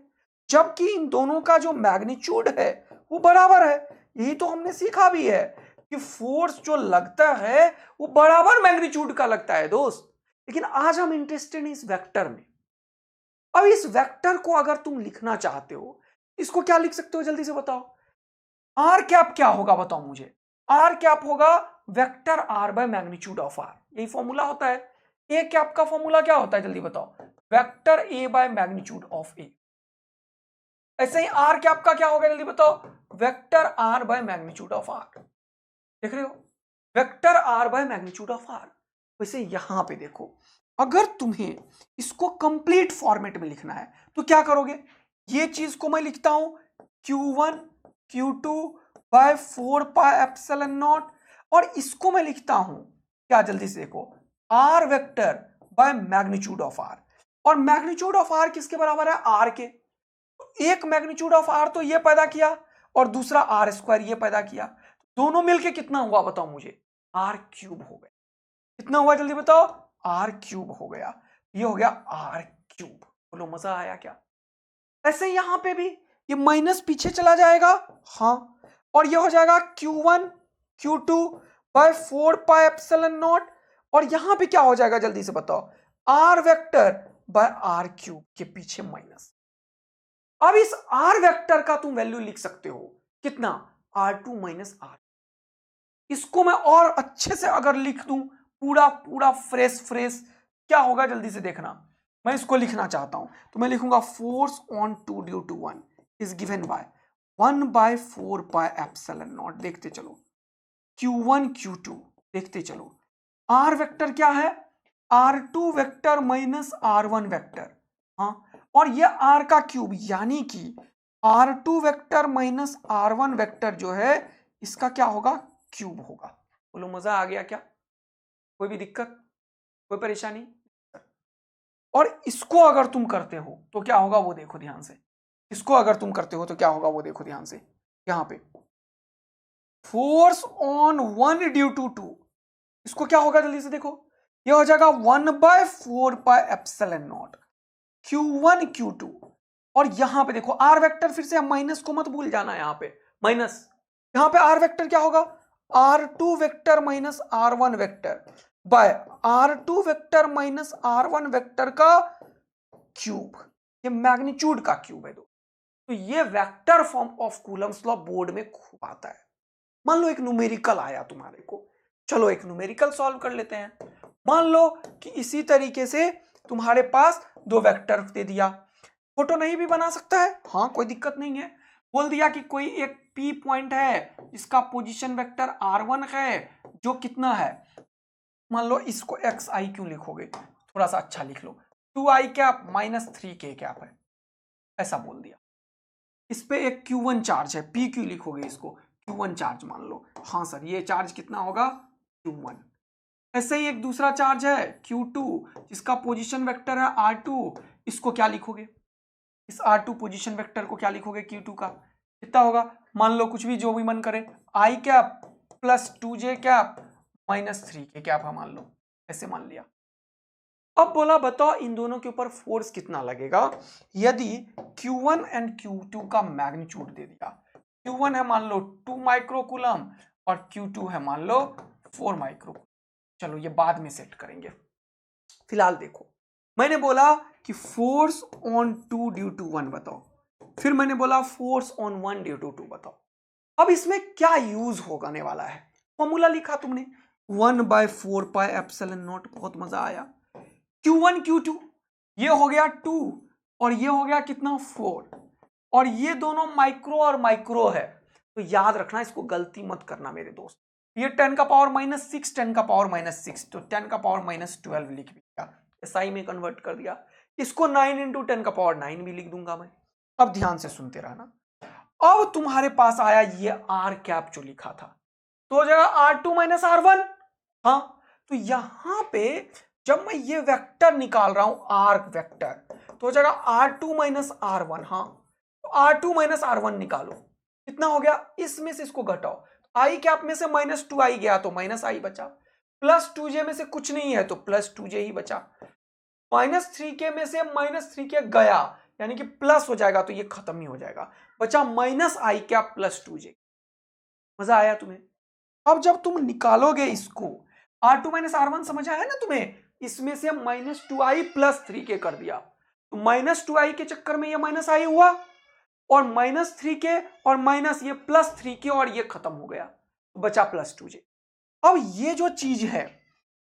जबकि इन दोनों का जो मैग्नीट्यूड है वो बराबर है। यही तो हमने सीखा भी है कि फोर्स जो लगता है वो बराबर मैग्नीट्यूड का लगता है दोस्त। लेकिन आज हम इंटरेस्टेड हैं इस वेक्टर में। अब इस वेक्टर को अगर तुम लिखना चाहते हो, इसको क्या लिख सकते हो, जल्दी से बताओ। आर कैप क्या होगा, बताओ मुझे। आर कैप होगा vector r by magnitude of r, यही फॉर्मूला होता है। ए कैप का फॉर्मूला क्या होता है, जल्दी बताओ, vector a by magnitude of a. ऐसे ही आर कैप का क्या होगा, जल्दी बताओ, vector r by magnitude of r. देख रहे हो, vector r by magnitude of r. वैसे यहां पे देखो, अगर तुम्हें इसको कंप्लीट फॉर्मेट में लिखना है तो क्या करोगे, ये चीज को मैं लिखता हूं Q1 Q2 बाय 4πε0, और इसको मैं लिखता हूं क्या, जल्दी से देखो, r vector by magnitude of r. और मैग्नीट्यूड ऑफ आर किसके बराबर है, आर के। एक मैग्नीट्यूड ऑफ आर तो ये पैदा किया और दूसरा आर स्क्वायर ये पैदा किया, दोनों मिलके कितना हुआ बताओ मुझे, आर क्यूब हो गया। कितना हुआ जल्दी बताओ, आर क्यूब हो गया। ये हो गया आर क्यूब। बोलो मजा आया क्या। ऐसे यहां पे भी ये माइनस पीछे चला जाएगा, हाँ, और ये हो जाएगा Q1 Q2 बाय 4πε0, और यहां पे क्या हो जाएगा जल्दी से बताओ, r vector by r cube के पीछे माइनस। अब इस आर वेक्टर का तुम वैल्यू लिख सकते हो कितना, R2 माइनस आर। इसको मैं और अच्छे से अगर लिख दूं, पूरा पूरा फ्रेश फ्रेश, क्या होगा जल्दी से देखना। मैं इसको लिखना चाहता हूं तो मैं लिखूंगा force on 2 due to 1 is given by 1/4πε0। देखते चलो, Q1 Q2 देखते चलो। आर वेक्टर क्या है, R2 vector minus R1 vector, हाँ, और ये आर का क्यूब, यानी कि R2 vector minus R1 vector जो है इसका क्या होगा, क्यूब होगा। बोलो मजा आ गया क्या, कोई भी दिक्कत, कोई परेशानी। और इसको अगर तुम करते हो तो क्या होगा वो देखो ध्यान से, इसको अगर तुम करते हो तो क्या होगा वो देखो ध्यान से। यहां पे फोर्स ऑन 1 ड्यू टू 2, इसको क्या होगा जल्दी से देखो, ये हो जाएगा 1/4πε0 Q1 Q2। और यहां पे देखो आर वेक्टर, फिर से माइनस को मत भूल जाना, यहां पे माइनस, यहां पे आर वेक्टर क्या होगा, R2 vector minus R1 vector by R2 vector minus R1 vector का क्यूब, ये मैग्नीट्यूड का क्यूब है। तो ये vector form of Coulomb's law board में खूब आता है। मान लो एक न्यूमेरिकल आया तुम्हारे को, चलो एक न्यूमेरिकल सॉल्व कर लेते हैं। मान लो कि इसी तरीके से तुम्हारे पास दो वेक्टर दे दिया, फोटो नहीं भी बना सकता है, हाँ कोई दिक्कत नहीं है। बोल दिया कि कोई एक P पॉइंट है, इसका पोजीशन वेक्टर R1 है, जो कितना है, मान लो इसको XI क्यों लिखोगे, थोड़ा सा अच्छा लिख लो, 2i cap minus 3k cap है, ऐसा बोल दिया। इस पे एक Q1 चार्ज है, P क्यों लिखोगे इसको, Q1 चार्ज मान लो, हाँ सर ये चार्ज कितना होगा Q1। ऐसे ही एक दूसरा चार्ज है Q2 जिसका पोजीशन वेक्टर है R2, इसको क्या लिखोगे, इस R2 पोजीशन वेक्टर को क्या लिखोगे Q2 का, कितना होगा, मान लो कुछ भी जो भी मन करे, i cap plus 2j cap minus 3k cap है, मान लो ऐसे मान लिया। अब बोला बताओ इन दोनों के ऊपर फोर्स कितना लगेगा यदि Q1 एंड Q2 का मैग्नीट्यूड दे दिया। Q1 है मान लो 2 माइक्रोकूलम और Q2 है मान लो 4 माइक्रोकूलम। चलो ये बाद में सेट करेंगे, फिलहाल देखो मैंने बोला कि फोर्स ऑन 2 ड्यू टू 1 बताओ, फिर मैंने बोला फोर्स ऑन 1 ड्यू टू 2 बताओ। अब इसमें क्या यूज होने वाला है, फॉर्मूला लिखा तुमने 1/4πε0, बहुत मजा आया। Q1 Q2 ये हो गया 2 और ये हो गया कितना 4, और ये दोनों माइक्रो और माइक्रो है, तो याद रखना इसको गलती मत करना मेरे दोस्त। ये 10 का पावर माइनस 6, 10 का पावर माइनस 6, तो 10 का पावर माइनस 12 लिख दिया, SI में कन्वर्ट कर दिया। इसको 9 इंटू 10 का पावर 9 भी लिख दूंगा मैं। अब ध्यान से सुनते रहना। अब तुम्हारे पास आया ये R कैप जो लिखा था, तो हो जाएगा R2 माइनस R1। हाँ तो यहां पे जब मैं ये वेक्टर निकाल रहा हूं आर्क वेक्टर, तो हो जाएगा R2 माइनस R1। हाँ तो R2 माइनस R1 निकालो, कितना हो गया, इसमें से इसको घटाओ, आई कैप में से माइनस 2i गया तो माइनस आई बचा, प्लस 2j में से कुछ नहीं है तो प्लस 2j ही बचा, माइनस 3k में से माइनस 3k गया यानी कि प्लस हो जाएगा तो ये खत्म ही हो जाएगा, बचा माइनस आई कैप प्लस 2j। मजा आया तुम्हें। अब जब तुम निकालोगे इसको R2 माइनस R1, समझ आया ना तुम्हें, इसमें से माइनस 2i प्लस 3k कर दिया, तो माइनस 2i के चक्कर में ये माइनस आई हुआ और माइनस 3k और माइनस ये प्लस 3k और ये खत्म हो गया, तो बचा प्लस 2j। अब ये जो चीज है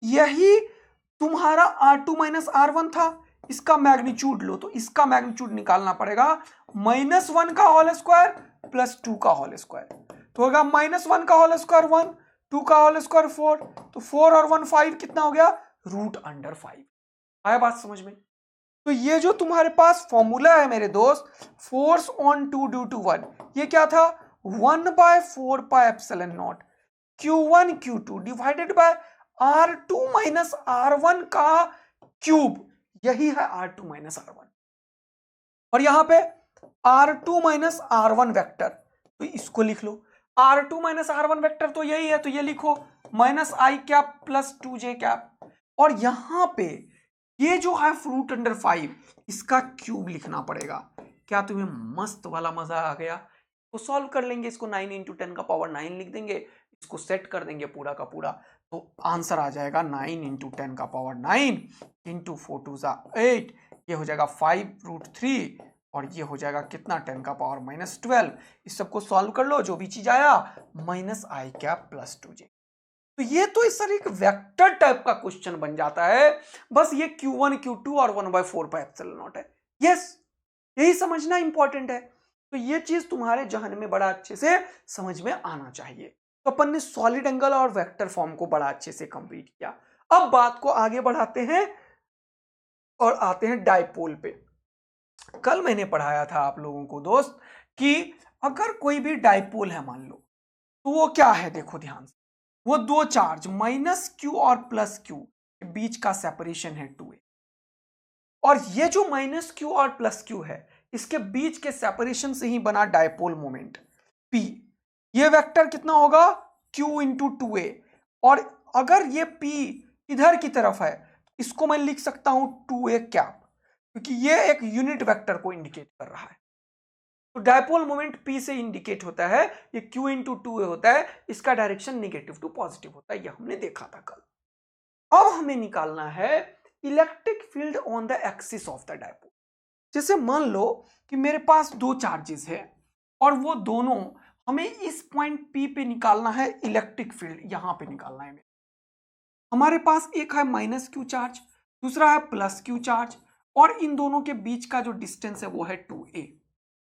यही तुम्हारा R2 माइनस R1 था, इसका मैग्नीट्यूड लो, तो इसका मैग्नीट्यूड निकालना पड़ेगा -1 का होल स्क्वायर प्लस 2 का होल स्क्वायर, तो होगा -1 का होल स्क्वायर 1, 2 का होल स्क्वायर 4, तो 4 और 1 5, कितना हो गया √5। आया बात समझ में। तो ये जो तुम्हारे पास फॉर्मूला है मेरे दोस्त, फोर्स ऑन 2 ड्यू टू 1, ये क्या था 1/4πε0 Q1 Q2 divided by R2 minus R1 का क्यूब, यही है R2 माइनस R1। और यहां पे R2 माइनस R1 वेक्टर, तो इसको लिख लो, R2 माइनस R1 वेक्टर तो यही है, तो ये लिखो माइनस आई कैप प्लस 2j कैप, और यहां पे ये जो है √5, इसका क्यूब लिखना पड़ेगा। क्या तुम्हें मस्त वाला मजा आ गया। तो सॉल्व कर लेंगे इसको, 9 इंटू 10 का पावर 9 लिख देंगे, इसको सेट कर देंगे पूरा का पूरा, तो आंसर आ जाएगा 9 इंटू 10 का पावर 9 इंटू 4 2 8, ये हो जाएगा 5√3, और ये हो जाएगा कितना 10 का पावर -12। इस सबको सॉल्व कर लो, जो भी चीज आया माइनस आई कैप प्लस 2j। तो ये तो इस तरह एक वेक्टर टाइप का क्वेश्चन बन जाता है, बस ये Q1 Q2 और 1/4πε0 है। यस, यही समझना इंपॉर्टेंट है। तो ये चीज तुम्हारे जहन में बड़ा अच्छे से समझ में आना चाहिए। तो अपन ने सॉलिड एंगल और वेक्टर फॉर्म को बड़ा अच्छे से कंप्लीट किया। अब बात को आगे बढ़ाते हैं और आते हैं डाइपोल पे। कल मैंने पढ़ाया था आप लोगों को दोस्त कि अगर कोई भी डाइपोल है मान लो, तो वो क्या है, देखो ध्यान से, वो दो चार्ज -q और +q के बीच का सेपरेशन है 2a, और ये जो -q और +q है इसके बीच के सेपरेशन से ही बना डाइपोल मोमेंट p। ये वेक्टर कितना होगा q इंटू 2a, और अगर ये P इधर की तरफ है, इसको मैं लिख सकता हूं 2a कैप, क्योंकि ये एक यूनिट वेक्टर को इंडिकेट कर रहा है। तो डायपोल मोमेंट P से इंडिकेट होता है, ये Q इंटू 2a होता है, इसका डायरेक्शन नेगेटिव टू पॉजिटिव होता है, ये हमने देखा था कल। अब हमें निकालना है electric field on the axis of the dipole. जैसे मान लो कि मेरे पास दो चार्जेस है और वो दोनों, हमें इस पॉइंट P पे निकालना है इलेक्ट्रिक फील्ड, यहां पे निकालना है। हमारे पास एक है माइनस क्यू चार्ज, दूसरा है प्लस क्यू चार्ज, और इन दोनों के बीच का जो डिस्टेंस है वो है 2a,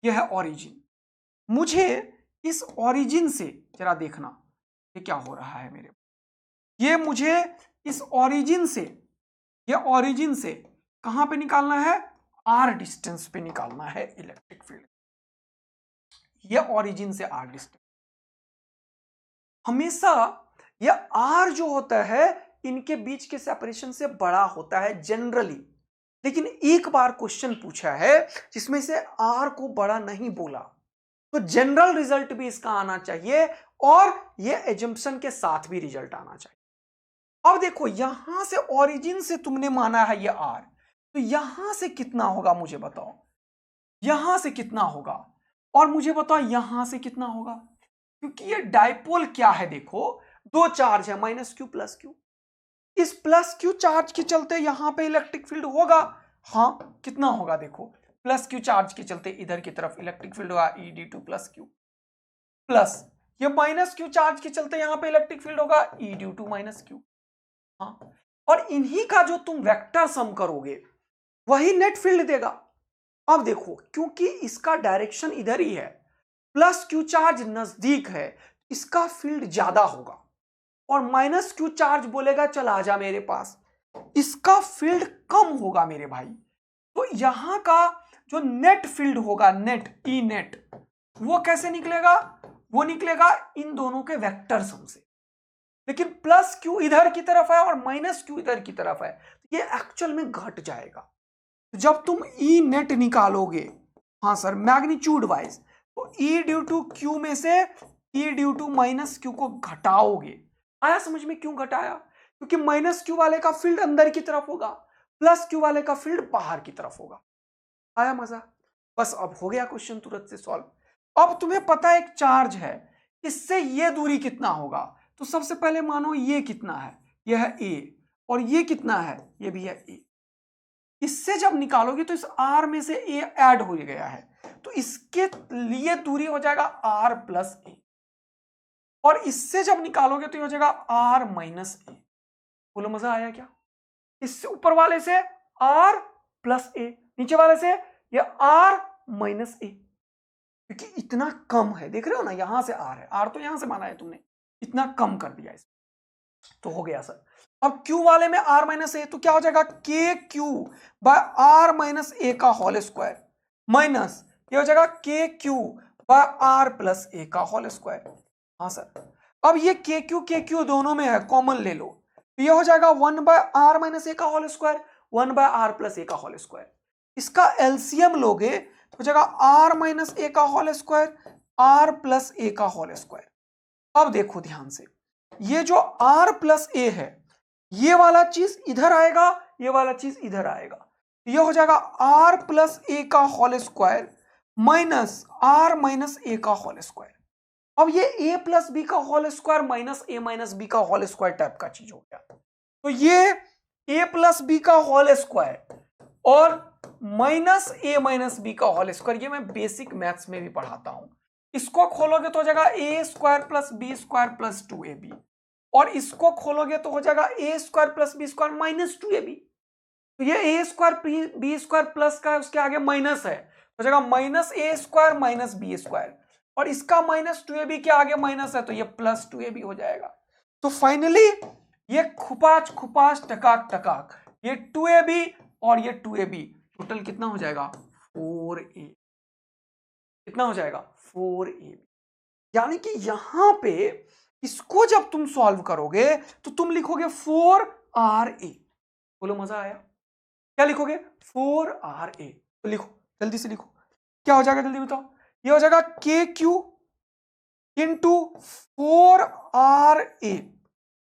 यह है ओरिजिन। मुझे इस ओरिजिन से जरा देखना ये क्या हो रहा है मेरे, ये मुझे इस ओरिजिन से, ये ओरिजिन से कहां पे निकालना है, r डिस्टेंस पे निकालना है इलेक्ट्रिक फील्ड। ये ओरिजिन से r डिस्टेंस, हमेशा ये r जो होता है इनके बीच के सेपरेशन से बड़ा होता है जनरली, लेकिन एक बार क्वेश्चन पूछा है जिसमें से r को बड़ा नहीं बोला, तो जनरल रिजल्ट भी इसका आना चाहिए और ये एजम्पशन के साथ भी रिजल्ट आना चाहिए। अब देखो यहां से ओरिजिन से तुमने माना है ये r, तो यहां से कितना होगा मुझे बताओ, यहां से कितना होगा, और मुझे बताओ यहां से कितना होगा, क्योंकि ये डायपोल क्या है, देखो दो चार्ज है माइनस क्यू प्लस क्यू, इस प्लस क्यू चार्ज के चलते यहां पे इलेक्ट्रिक फील्ड होगा। हाँ कितना होगा, देखो प्लस क्यू चार्ज के चलते इधर की तरफ इलेक्ट्रिक फील्ड होगा E/2 प्लस क्यू, प्लस ये माइनस क्यू चार्ज के चलते यहां पे इलेक्ट्रिक फील्ड होगा E/2 माइनस क्यू। हाँ, और इन्हीं का जो तुम वेक्टर सम करोगे वही नेट फील्ड देगा। अब देखो क्योंकि इसका डायरेक्शन इधर ही है, प्लस क्यू चार्ज नजदीक है, इसका फील्ड ज्यादा होगा, और माइनस क्यू चार्ज बोलेगा चल आजा मेरे पास, इसका फील्ड कम होगा मेरे भाई। तो यहां का जो नेट फील्ड होगा, नेट ई नेट, वो कैसे निकलेगा, वो निकलेगा इन दोनों के वेक्टर सम से। लेकिन प्लस क्यू इधर की तरफ है और माइनस क्यू इधर की तरफ है, तो ये एक्चुअल में घट जाएगा। जब तुम ई नेट निकालोगे, हाँ सर मैग्नीट्यूड वाइज, तो ई ड्यू टू क्यू में से ई ड्यू टू माइनस क्यू को घटाओगे। आया समझ में क्यों घटाया, क्योंकि माइनस क्यू वाले का फील्ड अंदर की तरफ होगा, प्लस क्यू वाले का फील्ड बाहर की तरफ होगा। आया मजा, बस अब हो गया क्वेश्चन तुरंत से सॉल्व। अब तुम्हें पता है एक चार्ज है, इससे ये दूरी कितना होगा, तो सबसे पहले मानो ये कितना है, यह है a, और ये कितना है, ये भी है a। इससे जब निकालोगे तो इस r में से a ऐड हो गया है, तो इसके लिए दूरी हो जाएगा r प्लस a, और इससे जब निकालोगे तो ये हो जाएगा r माइनस a। बोलो मजा आया क्या, इससे ऊपर वाले से r प्लस a, नीचे वाले से ये r माइनस a, क्योंकि इतना कम है, देख रहे हो ना, यहां से r है, r तो यहां से माना है तुमने, इतना कम कर दिया इसे, तो हो गया सर। अब Q वाले में r माइनस ए, तो क्या हो जाएगा के Q by are minus a का होल स्क्वायर, माइनस ये हो जाएगा के Q by r plus a का होल स्क्वायर। हाँ सर, अब ये के क्यू दोनों में है, कॉमन ले लो, तो ये हो जाएगा 1 बाय आर माइनस ए का whole square, 1 by r plus a का होल स्क्वायर। इसका एलसीएम लोगे तो हो जाएगा आर माइनस ए का whole square, are plus a का होल स्क्वायर। अब देखो ध्यान से, ये जो r प्लस ए है, ये वाला चीज इधर आएगा, ये वाला चीज इधर आएगा, ये हो जाएगा r प्लस ए का whole square minus r minus a का होल स्क्वायर। अब ये a प्लस बी का whole square minus a minus b का होल स्क्वायर टाइप का चीज हो गया, तो ये a प्लस बी का होल स्क्वायर और माइनस a माइनस बी का होल स्क्वायर, ये मैं बेसिक मैथ्स में भी पढ़ाता हूं। इसको खोलोगे तो हो जाएगा a square plus b square plus 2ab, और इसको खोलोगे तो हो जाएगा a square plus b square minus 2ab। तो ये a square b square plus का है, उसके आगे माइनस है, हो जाएगा minus a square minus b square, और इसका माइनस 2ab के आगे माइनस है, तो ये प्लस 2ab हो जाएगा। तो फाइनली ये खुपाच खुपाच टकाक टकाक, ये 2ab और ये 2ab टोटल कितना हो जाएगा 4a, कितना हो जाएगा 4a। यानी कि यहां पे इसको जब तुम सॉल्व करोगे तो तुम लिखोगे 4ra। बोलो मजा आया, क्या लिखोगे 4ra, तो लिखो जल्दी से लिखो, क्या हो जाएगा जल्दी बताओ, ये हो जाएगा के Q into 4ra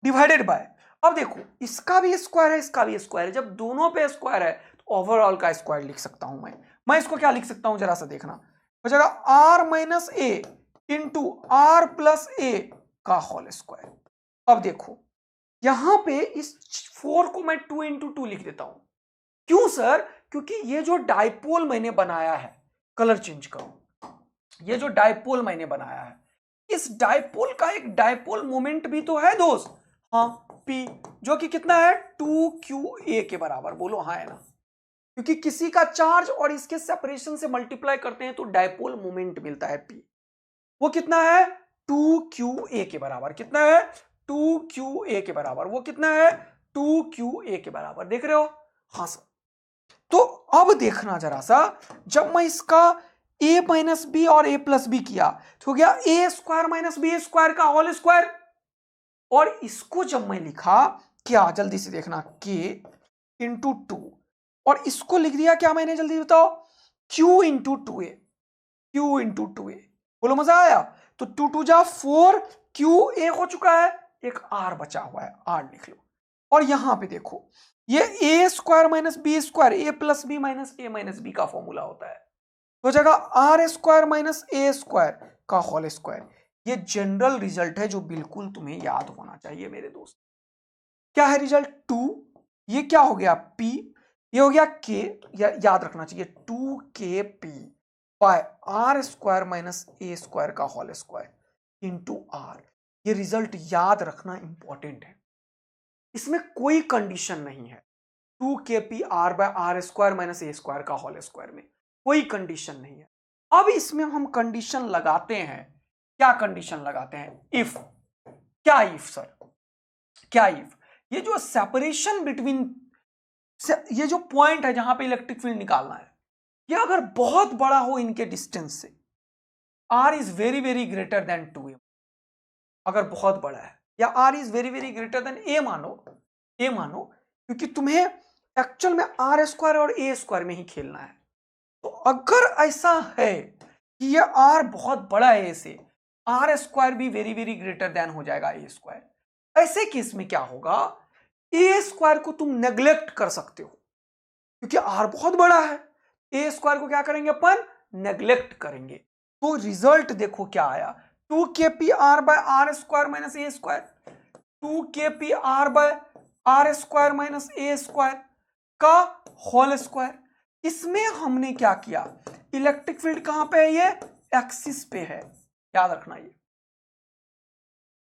divided by, अब देखो इसका भी स्क्वायर है, इसका भी स्क्वायर है, जब दोनों पे स्क्वायर है तो ओवरऑल का स्क्वायर लिख सकता हूं मैं इसको क्या लिख सकता हूं जरा सा देखना, हो जाएगा r minus a into r plus a का होल स्क्वायर। अब देखो यहां पे इस 4 को मैं 2 इंटू 2 लिख देता हूं, क्यों सर? क्योंकि ये जो डाइपोल मैंने बनाया है, कलर चेंज करो, ये जो डाइपोल मैंने बनाया है, इस डाइपोल का एक डाइपोल मोमेंट भी तो है दोस्त, हाँ P, जो कि कितना है 2qa के बराबर, बोलो हाँ है ना, क्योंकि किसी का चार्ज और इसके सेपरेशन से मल्टीप्लाई करते हैं तो डाइपोल मोमेंट मिलता है P, वो कितना है 2qa के बराबर, कितना है 2qa के बराबर, वो कितना है 2qa के बराबर, देख रहे हो? हाँ सर। तो अब देखना जरा सा, जब मैं इसका a माइनस बी और a प्लस बी किया तो हो गया a square minus b square का होल स्क्वायर, और इसको जब मैं लिखा क्या, जल्दी से देखना, k इंटू 2, और इसको लिख दिया क्या मैंने, जल्दी बताओ, q into 2a, q into 2a, बोलो मजा आया? तो 2 2 जा 4, qa हो चुका है, एक r बचा हुआ है, r लिख लो। और यहां पे देखो ये a square minus b square, a plus b minus a minus b का फॉर्मूला होता है, हो जाएगा r square minus a square का होल स्क्वायर। ये जनरल रिजल्ट है जो बिल्कुल तुम्हें याद होना चाहिए मेरे दोस्त। क्या है रिजल्ट? 2, ये क्या हो गया P, ये हो गया K, याद रखना चाहिए 2kp by r square minus a square का होल स्क्वायर इंटू आर। ये रिजल्ट याद रखना इंपॉर्टेंट है, इसमें कोई कंडीशन नहीं है, 2kp r by r square minus a square का होल स्क्वायर में कोई कंडीशन नहीं है। अब इसमें हम कंडीशन लगाते हैं, क्या कंडीशन लगाते हैं? इफ, क्या इफ सर, क्या इफ, ये जो सेपरेशन बिटवीन, ये जो पॉइंट है जहां पे इलेक्ट्रिक फील्ड निकालना है, ये अगर बहुत बड़ा हो इनके डिस्टेंस से, r is very very greater than 2m, अगर बहुत बड़ा है, या r is very very greater than a मानो, क्योंकि तुम्हें एक्चुअल में आर स्क्वायर और ए स्क्वायर में ही खेलना है। तो अगर ऐसा है कि ये r बहुत बड़ा है a से, आर स्क्वायर भी वेरी वेरी ग्रेटर देन हो जाएगा ए स्क्वायर, ऐसे केस में क्या होगा, ए स्क्वायर को तुम नेग्लेक्ट कर सकते हो, क्योंकि r बहुत बड़ा है, ए स्क्वायर को क्या करेंगे अपन, नेग्लेक्ट करेंगे। तो रिजल्ट देखो क्या आया, 2kp r by r square minus a square, 2kp r by r square minus a square का होल स्क्वायर। इसमें हमने क्या किया, इलेक्ट्रिक फील्ड कहां पे है, ये एक्सिस पे है, याद रखना ये।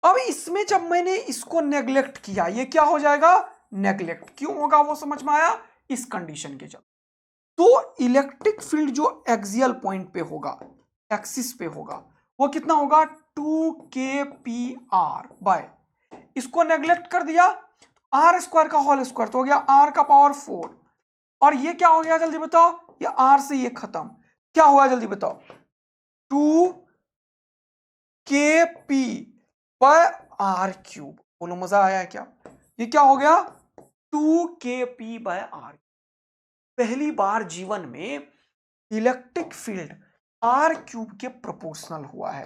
अब इसमें जब मैंने इसको नेग्लेक्ट किया, ये क्या हो जाएगा, नेग्लेक्ट, क्यों होगा वो समझ में आया, इस कंडीशन के जब, तो इलेक्ट्रिक फील्ड जो एक्सियल पॉइंट पे होगा, एक्सिस पे होगा, वो कितना होगा 2kpr बाय, इसको नेग्लेक्ट कर दिया, आर स्क्वायर का होल स्क्वायर तो हो गया r का पावर 4, और ये क्या हो गया जल्दी बताओ, ये r से ये खत्म, क्या हुआ जल्दी बताओ, 2kp बाय r क्यूब, बोलो मजा आया है क्या? ये क्या हो गया 2kp बाय r। पहली बार जीवन में इलेक्ट्रिक फील्ड r क्यूब के प्रोपोर्शनल हुआ है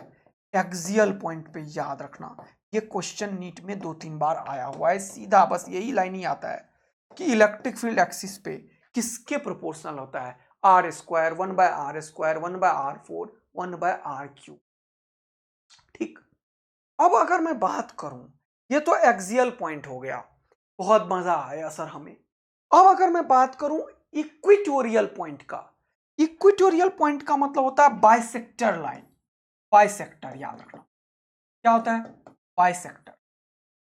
एक्सियल पॉइंट पे, याद रखना। ये क्वेश्चन नीट में 2-3 बार आया हुआ है, सीधा बस यही लाइन ही आता है कि इलेक्ट्रिक फील्ड एक्सिस पे किसके प्रोपोर्शनल होता है, r square 1 by r square 1 by r 4 1 by r cube. ठीक, अब अगर मैं बात करूं, ये तो एक्सियल पॉइंट हो गया, बहुत मजा आया सर हमें। अब अगर मैं बात करूं इक्वेटोरियल पॉइंट का, इक्वेटोरियल पॉइंट का मतलब होता है बाइसेक्टर लाइन, बाइसेक्टर याद रखना, क्या होता है, बाइसेक्टर।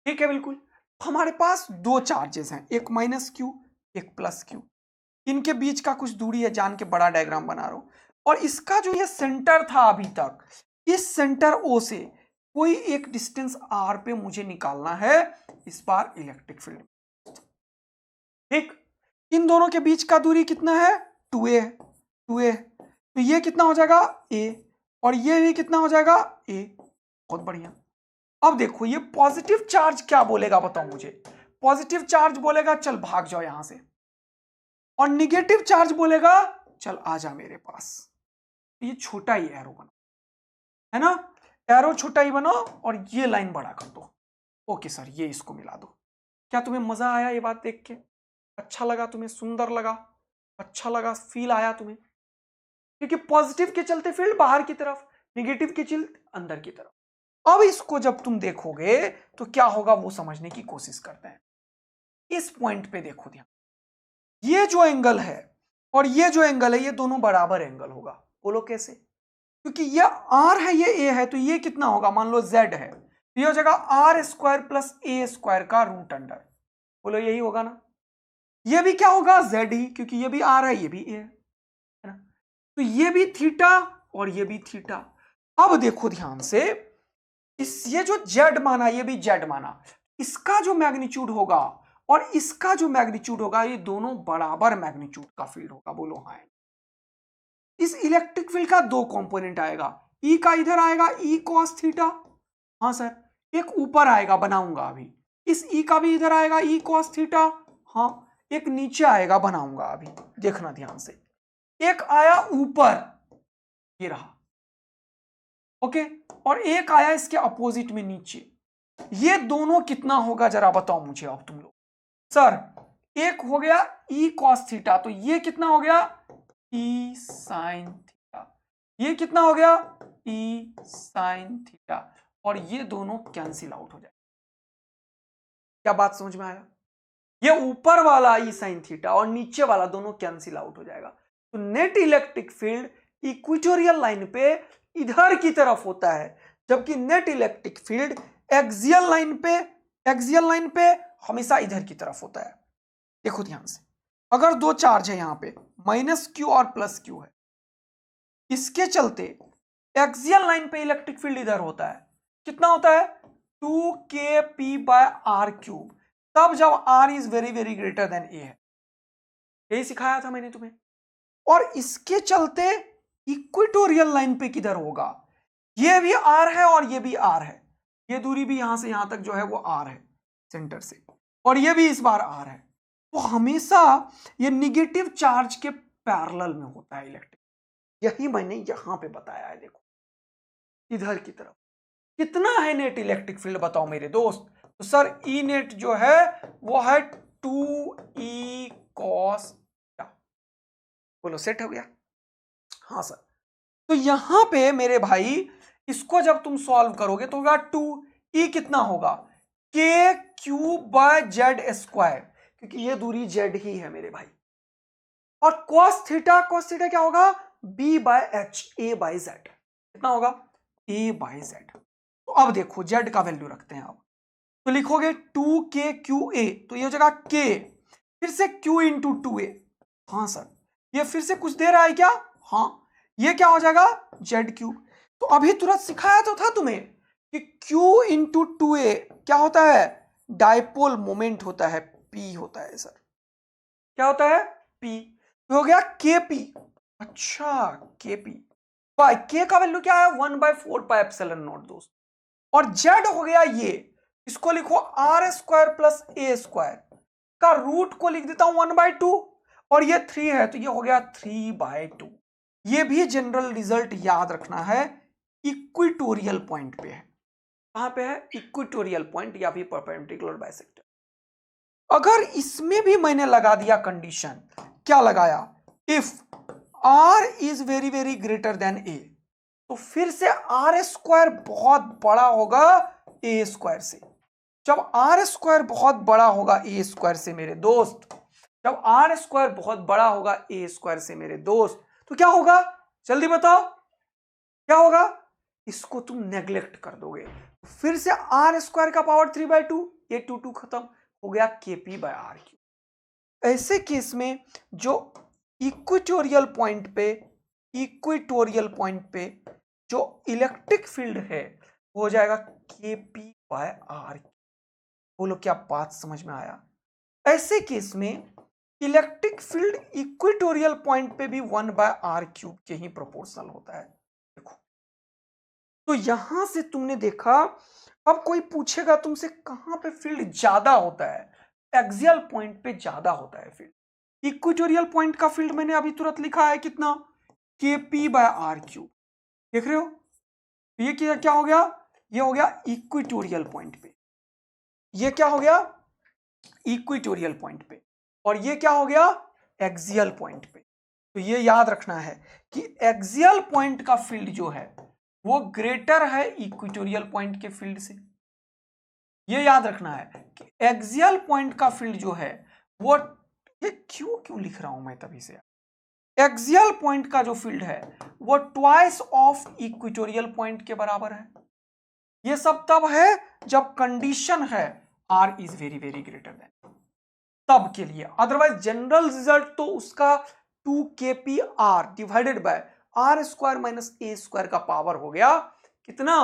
ठीक है, बिल्कुल। हमारे पास दो चार्जेस हैं, एक माइनस क्यू, एक प्लस क्यू, इनके बीच का कुछ दूरी है, जान के बड़ा डायग्राम बना रहा हूं, और इसका जो ये सेंटर था अभी तक, इस सेंटर ओ से कोई एक डिस्टेंस आर पे मुझे निकालना है इस बार इलेक्ट्रिक फील्ड। ठीक, इन दोनों के बीच का दूरी कितना है 2a, 2a, तो ये कितना हो जाएगा a, और ये भी कितना हो जाएगा a। बहुत बढ़िया। अब देखो ये पॉजिटिव चार्ज क्या बोलेगा बताओ मुझे, पॉजिटिव चार्ज बोलेगा चल भाग जाओ यहां से, और निगेटिव चार्ज बोलेगा चल आ जा मेरे पास। ये छोटा ही एरो बना है ना, एरो छोटा ही बनाओ और ये लाइन बड़ा कर दो, ओके सर, ये इसको मिला दो। क्या तुम्हें मजा आया ये बात देख के? अच्छा लगा तुम्हें? सुंदर लगा? अच्छा लगा? फील आया तुम्हें? क्योंकि पॉजिटिव के चलते फील्ड बाहर की तरफ, निगेटिव के चलते अंदर की तरफ। अब इसको जब तुम देखोगे तो क्या होगा वो समझने की कोशिश करते हैं। इस पॉइंट पे देखो ध्यान, ये जो एंगल है और ये जो एंगल है, ये दोनों बराबर एंगल होगा। बोलो कैसे? क्योंकि ये आर है, ये ए है, तो ये कितना होगा? मान लो जेड है, तो ये हो जाएगा r square plus a square का रूट अंडर। बोलो यही होगा ना? ये भी क्या होगा? जेड ही, क्योंकि ये भी आर है, ये भी ए है ना? तो ये भी थीटा और ये भी थीटा। अब देखो ध्यान से, ये जो जेड माना, ये भी जेड माना, इसका जो मैग्नीट्यूड होगा और इसका जो मैग्नीट्यूड होगा, ये दोनों बराबर मैग्नीट्यूड का फील्ड होगा। बोलो हाँ। इस इलेक्ट्रिक फील्ड का दो कंपोनेंट आएगा, ई का इधर आएगा ई कॉस थीटा, हाँ सर, एक ऊपर आएगा, बनाऊंगा अभी। इस ई का भी इधर आएगा ई कॉस थीटा, हाँ, एक नीचे आएगा, बनाऊंगा अभी, देखना ध्यान से। एक आया ऊपर, ये रहा, ओके, और एक आया इसके अपोजिट में नीचे। ये दोनों कितना होगा जरा बताओ मुझे अब तुम लोग। सर एक हो गया ई कॉस थीटा, तो ये कितना हो गया? ई साइन थीटा। ये कितना हो गया? ई साइन थीटा। और ये दोनों कैंसिल आउट हो जाए। क्या बात समझ में आया? ये ऊपर वाला ई साइन थीटा और नीचे वाला दोनों कैंसिल आउट हो जाएगा। तो net electric field equatorial line पे इधर की तरफ होता है, जबकि net electric field axial line पे हमेशा इधर की तरफ होता है। देखो ध्यान से, अगर दो चार्ज है यहां पे, माइनस क्यू और प्लस क्यू है, इसके चलते एक्सियल लाइन पे इलेक्ट्रिक फील्ड इधर होता है। कितना होता है? 2kp/r क्यूब, तब जब r is very very greater than a है। यही सिखाया था मैंने तुम्हें। और इसके चलते इक्वेटोरियल लाइन पे किधर होगा? ये भी r है और ये भी r है, ये दूरी भी यहां से यहां तक जो है वो r है सेंटर से, और ये भी इस बार r है। तो हमेशा ये निगेटिव चार्ज के पैरेलल में होता है इलेक्ट्रिक। यही मैंने यहां पे बताया है। देखो इधर की तरफ कितना है नेट इलेक्ट्रिक फील्ड बताओ मेरे दोस्त? तो सर ई नेट जो है वो है 2e cos। बोलो सेट हो गया? हाँ सर। तो यहां पे मेरे भाई इसको जब तुम सॉल्व करोगे तो होगा 2e कितना होगा? k क्यूब/z स्क्वायर, क्योंकि ये दूरी z ही है मेरे भाई। और cos थीटा क्या होगा? b/h, a/z। कितना होगा? a/z। तो अब देखो z का वैल्यू रखते हैं। अब तो लिखोगे 2kqa, तो ये हो जाएगा k, फिर से q इंटू 2a। हाँ सर, ये फिर से कुछ दे रहा है क्या? हाँ, ये क्या हो जाएगा? z cube. तो अभी तुरंत सिखाया तो था तुम्हें कि q इंटू 2a क्या होता है? डायपोल मोमेंट होता है, p होता है सर। क्या होता है? p। तो हो गया kp। अच्छा, kp बाय k का वैल्यू क्या है? 1/4πε0 दोस्त। और z हो गया ये, इसको लिखो r square plus a square का रूट को लिख देता हूं 1/2, और ये 3 है तो ये हो गया 3/2। ये भी जनरल रिजल्ट याद रखना है, इक्वेटोरियल पॉइंट पे है। कहां पे है? इक्वेटोरियल पॉइंट या फिर परपेंडिकुलर बाइसेक्टर। अगर इसमें भी मैंने लगा दिया कंडीशन, क्या लगाया? If r is very very greater than a, तो फिर से r स्क्वायर बहुत बड़ा होगा a स्क्वायर से। जब r स्क्वायर बहुत बड़ा होगा a स्क्वायर से मेरे दोस्त, जब r स्क्वायर बहुत बड़ा होगा a स्क्वायर से मेरे दोस्त, तो क्या होगा? जल्दी बताओ क्या होगा? इसको तुम नेग्लेक्ट कर दोगे, फिर से r स्क्वायर का पावर 3/2, ये 2 खत्म हो गया kp/r क्यूब। ऐसे केस में जो इक्वेटोरियल पॉइंट पे जो इलेक्ट्रिक फील्ड है वो हो जाएगा kp/r। बोलो क्या बात समझ में आया? ऐसे केस में इलेक्ट्रिक फील्ड इक्वेटोरियल पॉइंट पे भी 1/r क्यूब के ही प्रोपोर्शनल होता है। देखो, तो यहां से तुमने देखा। अब कोई पूछेगा तुमसे कहां पे फील्ड ज्यादा होता है? एक्सियल पॉइंट पे ज्यादा होता है फील्ड। इक्वेटोरियल पॉइंट का फील्ड मैंने अभी तुरंत लिखा है कितना? kp/r cube. देख रहे हो? ये क्या हो गया? ये हो गया इक्वेटोरियल पॉइंट पे। ये क्या हो गया इक्वेटोरियल पॉइंट पे, और ये क्या हो गया एक्सियल पॉइंट पे। तो ये याद रखना है कि एक्सियल पॉइंट का फील्ड जो है वो ग्रेटर है इक्वेटोरियल पॉइंट के फील्ड से। ये याद रखना है कि एक्सियल पॉइंट का फील्ड जो है वो, ये क्यों लिख रहा हूं मैं तभी से, एक्सियल पॉइंट का जो फील्ड है वो ट्वाइस ऑफ इक्वेटोरियल पॉइंट के बराबर है। ये सब तब है जब कंडीशन है r is very very greater than, तब के लिए। अदरवाइज जनरल रिजल्ट तो उसका 2kpr divided by r square minus a square का पावर हो गया कितना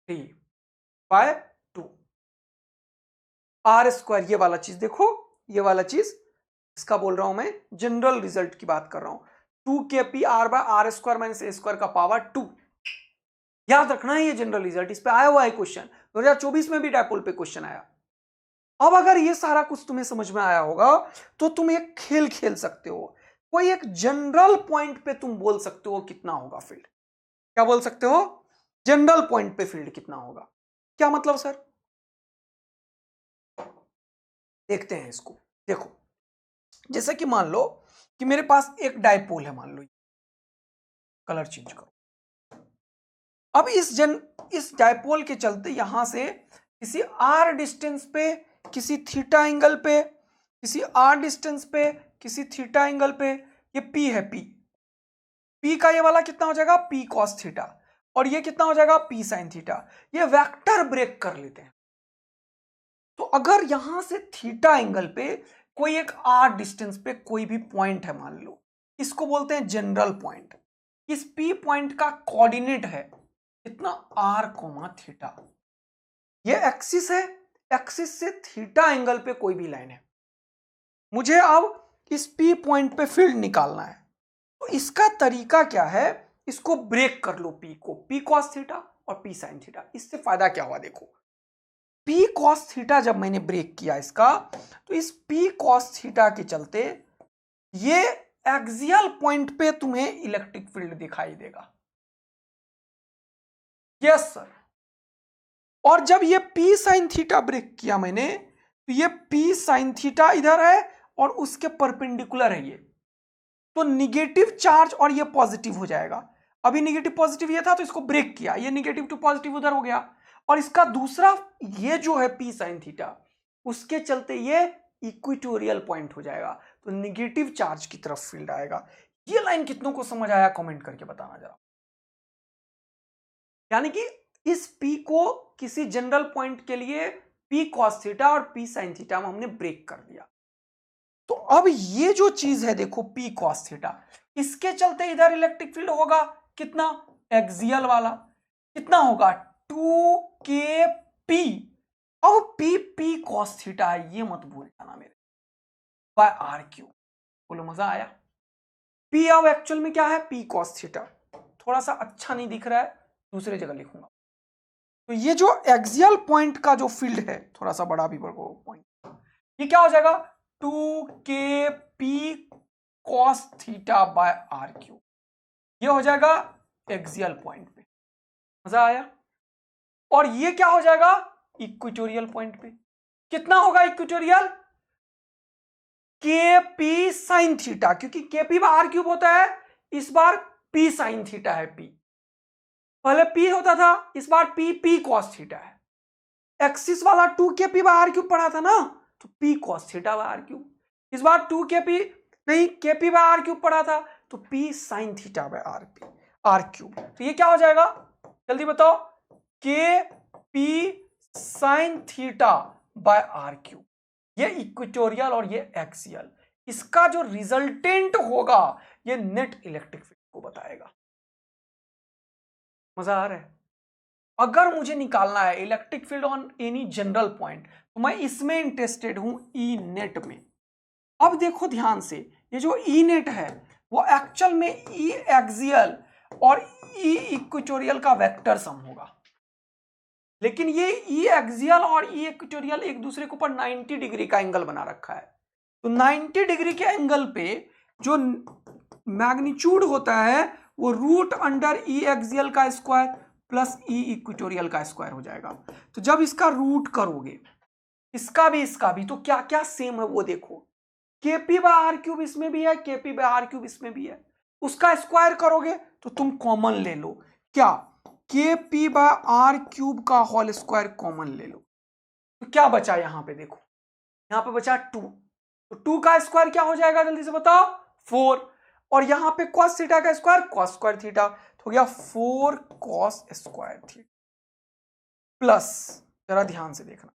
3/2 r स्क्वायर। ये वाला चीज देखो, ये वाला चीज इसका बोल रहा हूं मैं, जनरल रिजल्ट की बात कर रहा हूं। 2kpr by r square minus a square का पावर 2, याद रखना है ये जनरल रिजल्ट। इस पे आया हुआ है क्वेश्चन, 2024 में भी डायपोल पे क्वेश्चन आया। अब अगर ये सारा कुछ तुम्हें समझ में आया होगा तो तुम एक खेल खेल सकते हो, कोई एक जनरल पॉइंट पे तुम बोल सकते हो कितना होगा फील्ड। क्या बोल सकते हो, जनरल पॉइंट पे फील्ड कितना होगा। क्या मतलब सर, देखते हैं इसको। देखो जैसे कि मान लो कि मेरे पास एक डायपोल है, मान लो कलर चेंज करो। अब इस डायपोल के चलते यहां से किसी r डिस्टेंस पे, किसी थीटा एंगल पे, किसी r डिस्टेंस पे, किसी थीटा एंगल पे, ये p है, p का ये वाला कितना हो जाएगा p cos थीटा, और ये कितना हो जाएगा p sin थीटा। ये वेक्टर ब्रेक कर लेते हैं। तो अगर यहां से थीटा एंगल पे कोई एक r डिस्टेंस पे कोई भी पॉइंट है, मान लो इसको बोलते हैं जनरल पॉइंट। इस p पॉइंट का कोऑर्डिनेट है कितना r, थीटा। ये एक्सिस है, एक्सिस से थीटा एंगल पे कोई भी लाइन है। मुझे अब इस p पॉइंट पे फील्ड निकालना है, तो इसका तरीका क्या है, इसको ब्रेक कर लो p को, p cos थीटा और p sin थीटा। इससे फायदा क्या हुआ, देखो p cos थीटा जब मैंने ब्रेक किया इसका, तो इस p cos थीटा के चलते ये एक्सियल पॉइंट पे तुम्हें इलेक्ट्रिक फील्ड दिखाई देगा। Yes sir. और जब ये p sin थीटा ब्रेक किया मैंने, तो ये p sin थीटा इधर है और उसके परपेंडिकुलर है ये, तो निगेटिव चार्ज और ये पॉजिटिव हो जाएगा। अभी निगेटिव पॉजिटिव ये था तो इसको ब्रेक किया, ये निगेटिव टू पॉजिटिव उधर हो गया, और इसका दूसरा ये जो है p sin थीटा, उसके चलते ये इक्वेटोरियल पॉइंट हो जाएगा, तो निगेटिव चार्ज की तरफ फील्ड आएगा। ये लाइन कितनों को समझ आया कमेंट करके बताना जरा। यानी कि इस p को किसी जनरल पॉइंट के लिए p cos थीटा और p sin थीटा में हमने ब्रेक कर दिया। तो अब ये जो चीज है देखो p cos थीटा, इसके चलते इधर इलेक्ट्रिक फील्ड होगा कितना, एक्सियल वाला कितना होगा 2kp। अब p cos थीटा है, ये मत भूल जाना मेरे, बाय r क्यूब। बोलो मजा आया। p अब एक्चुअल में क्या है p cos थीटा, थोड़ा सा अच्छा नहीं दिख रहा है, दूसरे जगह लिखूंगा। तो ये जो एक्सियल पॉइंट का जो फील्ड है, थोड़ा सा बड़ा भी बढ़ो पॉइंट, ये क्या हो जाएगा 2kp cos theta by r cube. ये हो जाएगा एक्सियल पॉइंट पे, मजा आया। और ये क्या हो जाएगा इक्वेटोरियल पॉइंट पे, कितना होगा इक्वेटोरियल kp sin थीटा, क्योंकि kp बाय r क्यूब होता है, इस बार p sin थीटा है, p पहले p होता था, इस बार p cos थीटा है। एक्सिस वाला 2kp बाय r क्यूब पढ़ा था ना, तो p cos theta by r cube. इस बार 2kp नहीं kp बाय r क्यूब पढ़ा था, तो p sin theta by r cube. तो ये क्या हो जाएगा जल्दी बताओ, kp sin theta by r cube. ये इक्वेटोरियल और ये एक्सियल, इसका जो रिजल्टेंट होगा ये नेट इलेक्ट्रिक फील्ड को बताएगा। मजा आ रहा है। अगर मुझे निकालना है electric field on any general point, तो मैं इसमें इंटरेस्टेड हूं ई नेट में। अब देखो ध्यान से, ये जो ई नेट है वो एक्चुअल में ई एक्सियल और ई इक्वेटोरियल का वेक्टर सम होगा, लेकिन ये ई एक्सियल और ई इक्वेटोरियल एक दूसरे के ऊपर 90 डिग्री का एंगल बना रखा है। तो 90 डिग्री के एंगल पे जो मैग्नीट्यूड होता है वो रूट अंडर ई एक्सियल का स्क्वायर प्लस ई इक्वेटोरियल का स्क्वायर हो जाएगा। तो जब इसका रूट करोगे इसका भी, तो क्या क्या सेम है वो देखो। केपी बाय आर क्यूब इसमें भी है, केपी बाय आर क्यूब इसमें भी है, उसका स्क्वायर करोगे तो तुम कॉमन ले लो, क्या केपी बाय आर क्यूब का होल स्क्वायर कॉमन ले लो, तो क्या बचा यहां पे देखो, यहां पे बचा 2, तो 2 का स्क्वायर क्या हो जाएगा जल्दी से बताओ 4, और यहां पे cos थीटा का स्क्वायर cos स्क्वायर थीटा, तो हो गया 4 cos स्क्वायर थीटा प्लस, जरा ध्यान से देखना,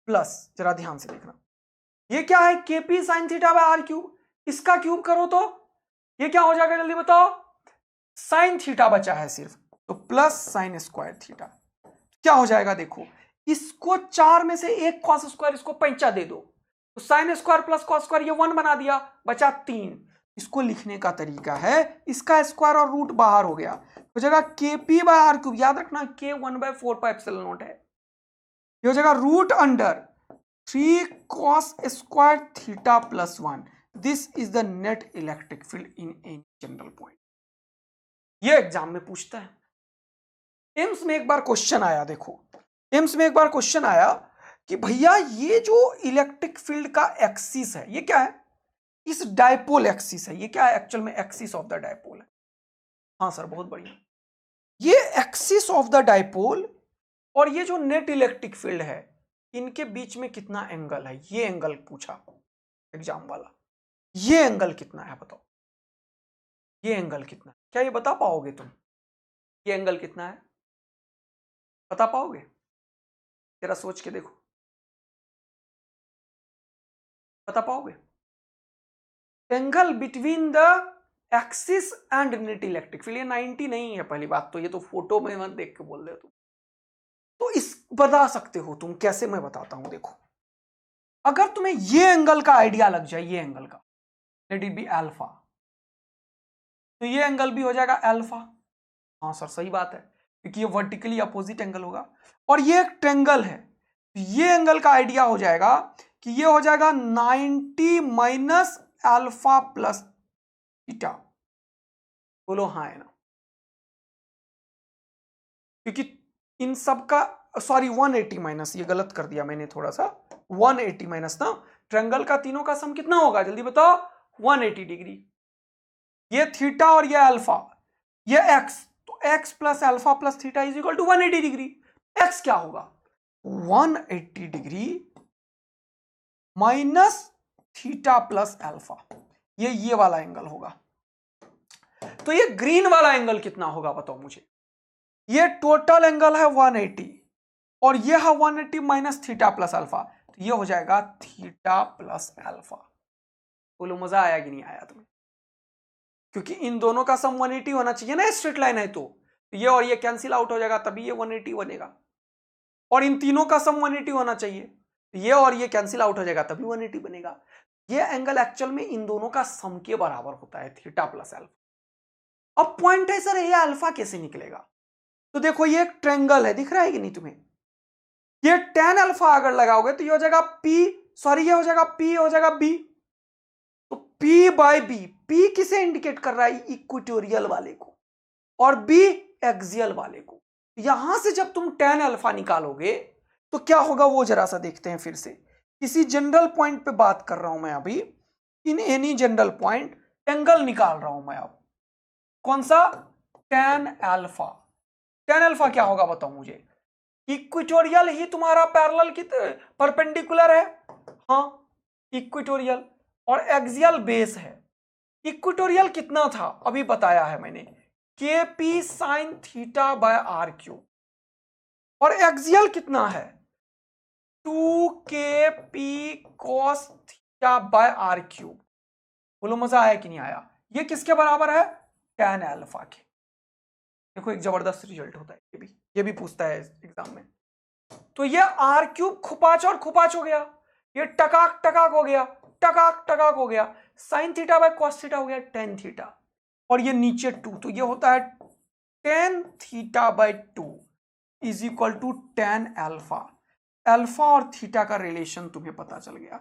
प्लस जरा ध्यान से देखना, ये क्या है k p sine theta by r cube, इसका क्यूब करो तो ये क्या हो जाएगा जल्दी बताओ, साइन थीटा बचा है सिर्फ, तो प्लस साइन स्क्वायर थीटा, क्या हो जाएगा देखो, इसको 4 में से एक cos स्क्वायर इसको 5 दे दो, तो sine square plus cos square ये 1 बना दिया, बचा 3, इसको लिखने का तरीका है इसका स्क्वायर और रूट बाहर हो गया, हो जाएगा केपी बाय आर क्यूब, याद रखना के 1/4 है, ये हो जाएगा root under 3 cos square theta plus 1, this is the net electric field in any general point. ये एग्जाम में पूछता है, एम्स में एक बार क्वेश्चन आया, देखो एम्स में एक बार क्वेश्चन आया कि भैया ये जो इलेक्ट्रिक फील्ड का एक्सिस है ये क्या है, इस डायपोल एक्सिस है, ये क्या है एक्चुअल में एक्सिस ऑफ द डायपोल है, हाँ सर बहुत बढ़िया, ये एक्सिस ऑफ द डायपोल और ये जो नेट इलेक्ट्रिक फील्ड है इनके बीच में कितना एंगल है, ये एंगल पूछा एग्जाम वाला, ये एंगल कितना है बताओ, ये एंगल कितना है, क्या ये बता पाओगे तुम, ये एंगल कितना है बता पाओगे, जरा सोच के देखो, बता पाओगे, angle between the axis and net electric field, ये 90 नहीं है पहली बात तो, ये तो फोटो में मत देख के बोल रहे हो तुम, तो इस बता सकते हो तुम कैसे, मैं बताता हूं देखो, अगर तुम्हें ये एंगल का आइडिया लग जाए, ये एंगल का, लेट इट बी अल्फा, तो ये एंगल भी हो जाएगा अल्फा, हाँ सर सही बात है क्योंकि ये वर्टिकली अपोजिट एंगल होगा, और ये एक ट्रायंगल है, तो ये एंगल का आइडिया हो जाएगा कि ये हो जाएगा 90 माइनस अल्फा प्लस थीटा, बोलो हाँ है ना, क्योंकि इन सब का सॉरी 180 माइनस, ये गलत कर दिया मैंने थोड़ा सा, 180 माइनस ना, ट्रायंगल का तीनों का सम कितना होगा जल्दी बताओ, 180 डिग्री, ये थीटा और ये अल्फा, ये एक्स, तो x plus alpha plus theta is equal to 180 degree, x क्या होगा 180 degree minus theta plus alpha, ये वाला एंगल होगा, तो ये ग्रीन वाला एंगल कितना होगा बताओ मुझे, ये टोटल एंगल है 180 और ये है 180 माइनस थीटा प्लस अल्फा, तो ये हो जाएगा थीटा प्लस अल्फा, बोलो मजा आया कि नहीं आया तुम्हें, क्योंकि इन दोनों का सम 180 होना चाहिए ना, स्ट्रेट लाइन है तो ये और ये कैंसिल आउट हो जाएगा तभी ये 180 बनेगा, और इन तीनों का सम 180 होना चाहिए, ये और ये कैंसिल आउट हो जाएगा तभी 180 बनेगा, ये एंगल एक्चुअल में इन दोनों का सम के बराबर होता है थीटा प्लस अल्फा। अब पॉइंट है सर ये अल्फा कैसे निकलेगा, तो देखो ये एक ट्रायंगल है, दिख रहा है कि नहीं तुम्हें, ये tan अल्फा अगर लगाओगे तो ये हो जाएगा p, सॉरी ये हो जाएगा p, हो जाएगा b, तो p बाय b, p किसे इंडिकेट कर रहा है इक्वेटोरियल वाले को और b एक्सियल वाले को, यहां से जब तुम tan अल्फा निकालोगे तो क्या होगा वो जरा सा देखते हैं फिर से, किसी जनरल पॉइंट पे बात कर रहा हूं मैं अभी, इन एनी जनरल पॉइंट एंगल निकाल रहा हूं मैं अब, कौन सा tan अल्फा, tan अल्फा क्या होगा बताओ मुझे, इक्वेटोरियल ही तुम्हारा पैरेलल की परपेंडिकुलर है, हाँ इक्वेटोरियल, और एक्सियल बेस है, इक्वेटोरियल कितना था अभी बताया है मैंने, k p sine theta by r cube, और एक्सियल कितना है 2 k p cos theta by r cube, बोलो मजा आया कि नहीं आया, ये किसके बराबर है tan अल्फा के, देखो एक जबरदस्त रिजल्ट होता है, ये भी पूछता है एग्जाम में, तो ये आर क्यूब खुपाच और खुपाच हो गया, ये टकाक टकाक हो गया, टकाक टकाक हो गया, sign theta by cos theta हो गया टेन थीटा, और ये नीचे 2, तो ये होता है tan theta by 2 is equal to tan अल्फा, अल्फा और थीटा का रिलेशन तुम्हें पता चल गया,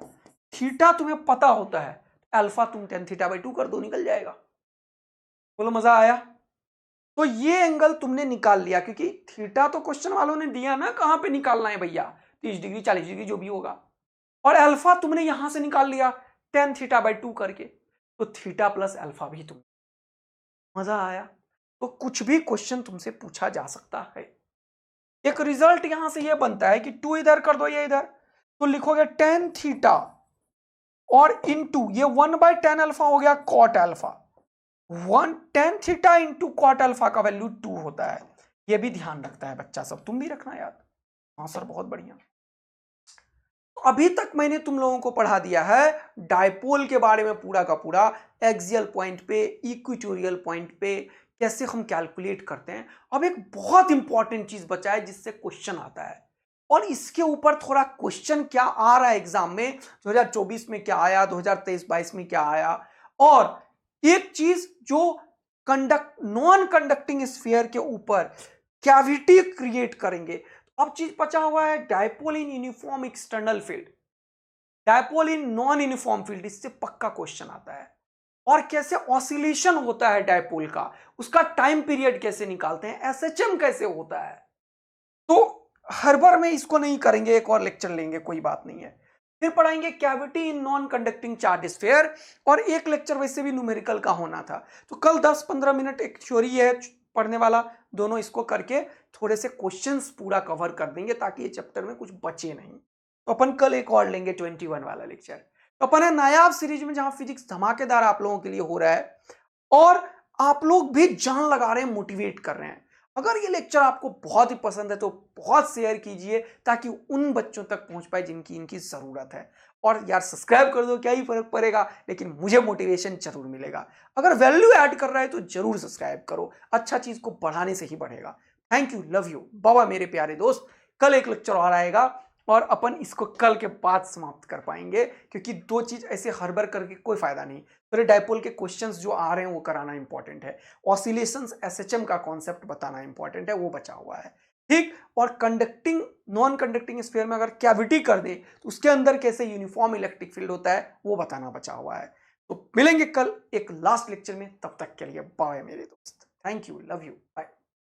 थीटा तुम्हें पता होता है, अल्फा तुम tan थीटा बाय 2 कर दो निकल जाएगा, बोलो मजा आया, तो ये एंगल तुमने निकाल लिया, क्योंकि थीटा तो क्वेश्चन वालों ने दिया ना कहां पे निकालना है भैया, 30 डिग्री 40 डिग्री जो भी होगा, और अल्फा तुमने यहां से निकाल लिया tan θ/2 करके, तो थीटा प्लस अल्फा भी तुम। मजा आया? तो कुछ भी क्वेश्चन तुमसे पूछा जा सकता है। एक रिजल्ट यहां से यह बनता है कि 2 इधर कर दो, ये इधर, तो लिखोगे tan थीटा और इनटू ये 1/tan अल्फा हो गया cot alpha. 1 tan theta into cot alpha का वैल्यू 2 होता है। ये भी ध्यान रखता है बच्चा सब, तुम भी रखना याद। हाँ सर बहुत बढ़िया। अभी तक मैंने तुम लोगों को पढ़ा दिया है डायपोल के बारे में पूरा का पूरा, एक्सियल पॉइंट पे, इक्वेटोरियल पॉइंट पे कैसे हम कैलकुलेट करते हैं। अब एक बहुत इंपॉर्टेंट चीज बचा है जिससे क्वेश्चन आता है, और इसके ऊपर थोड़ा क्वेश्चन क्या आ रहा है एग्जाम में, 2024 में क्या आया, 2023-22 में क्या आया। और एक चीज जो नॉन कंडक्टिंग स्फीयर के ऊपर कैविटी क्रिएट करेंगे। अब चीज बचा हुआ है dipole in uniform external field, dipole in non uniform field, इससे पक्का क्वेश्चन आता है। और कैसे ऑसिलेशन होता है डायपोल का, उसका टाइम पीरियड कैसे निकालते हैं, एसएचएम कैसे होता है। तो हर बार में इसको नहीं करेंगे, एक और लेक्चर लेंगे, कोई बात नहीं है। फिर पढ़ाएंगे cavity in non conducting charge sphere, और एक लेक्चर वैसे भी न्यूमेरिकल का होना था, तो कल 10-15 मिनट एक थ्योरी है पढ़ने वाला, दोनों इसको करके थोड़े से क्वेश्चंस पूरा कवर कर देंगे ताकि ये चैप्टर में कुछ बचे नहीं। तो अपन कल एक और लेंगे 21 वाला लेक्चर। तो अपन है नायाब सीरीज में, जहां फिजिक्स धमाकेदार आप लोगों के लिए हो रहा है और आप लोग भी जान लगा रहे हैं, मोटिवेट कर रहे हैं। अगर ये लेक्चर आपको बहुत ही पसंद है तो बहुत शेयर कीजिए ताकि उन बच्चों तक पहुंच पाए जिनकी इनकी जरूरत है। और यार सब्सक्राइब कर दो, क्या ही फर्क पड़ेगा, लेकिन मुझे मोटिवेशन जरूर मिलेगा। अगर वैल्यू ऐड कर रहा है तो जरूर सब्सक्राइब करो, अच्छा चीज को बढ़ाने से ही बढ़ेगा। थैंक यू, लव यू बाबा मेरे प्यारे दोस्त। कल एक लेक्चर और आएगा और अपन इसको कल के बाद समाप्त कर पाएंगे, क्योंकि दो चीज ऐसे हर बार करके कोई फायदा नहीं। फिर डायपोल के क्वेश्चंस जो आ रहे हैं वो कराना इंपॉर्टेंट है, ऑसिलेशंस एसएचएम का कॉन्सेप्ट बताना इंपॉर्टेंट है, वो बचा हुआ है, ठीक। और कंडक्टिंग नॉन कंडक्टिंग स्फीयर में अगर कैविटी कर दे तो उसके अंदर कैसे यूनिफॉर्म इलेक्ट्रिक फील्ड होता है वो बताना बचा हुआ है। तो मिलेंगे कल एक लास्ट लेक्चर में, तब तक के लिए बाय मेरे दोस्त। Thank you, love you, bye.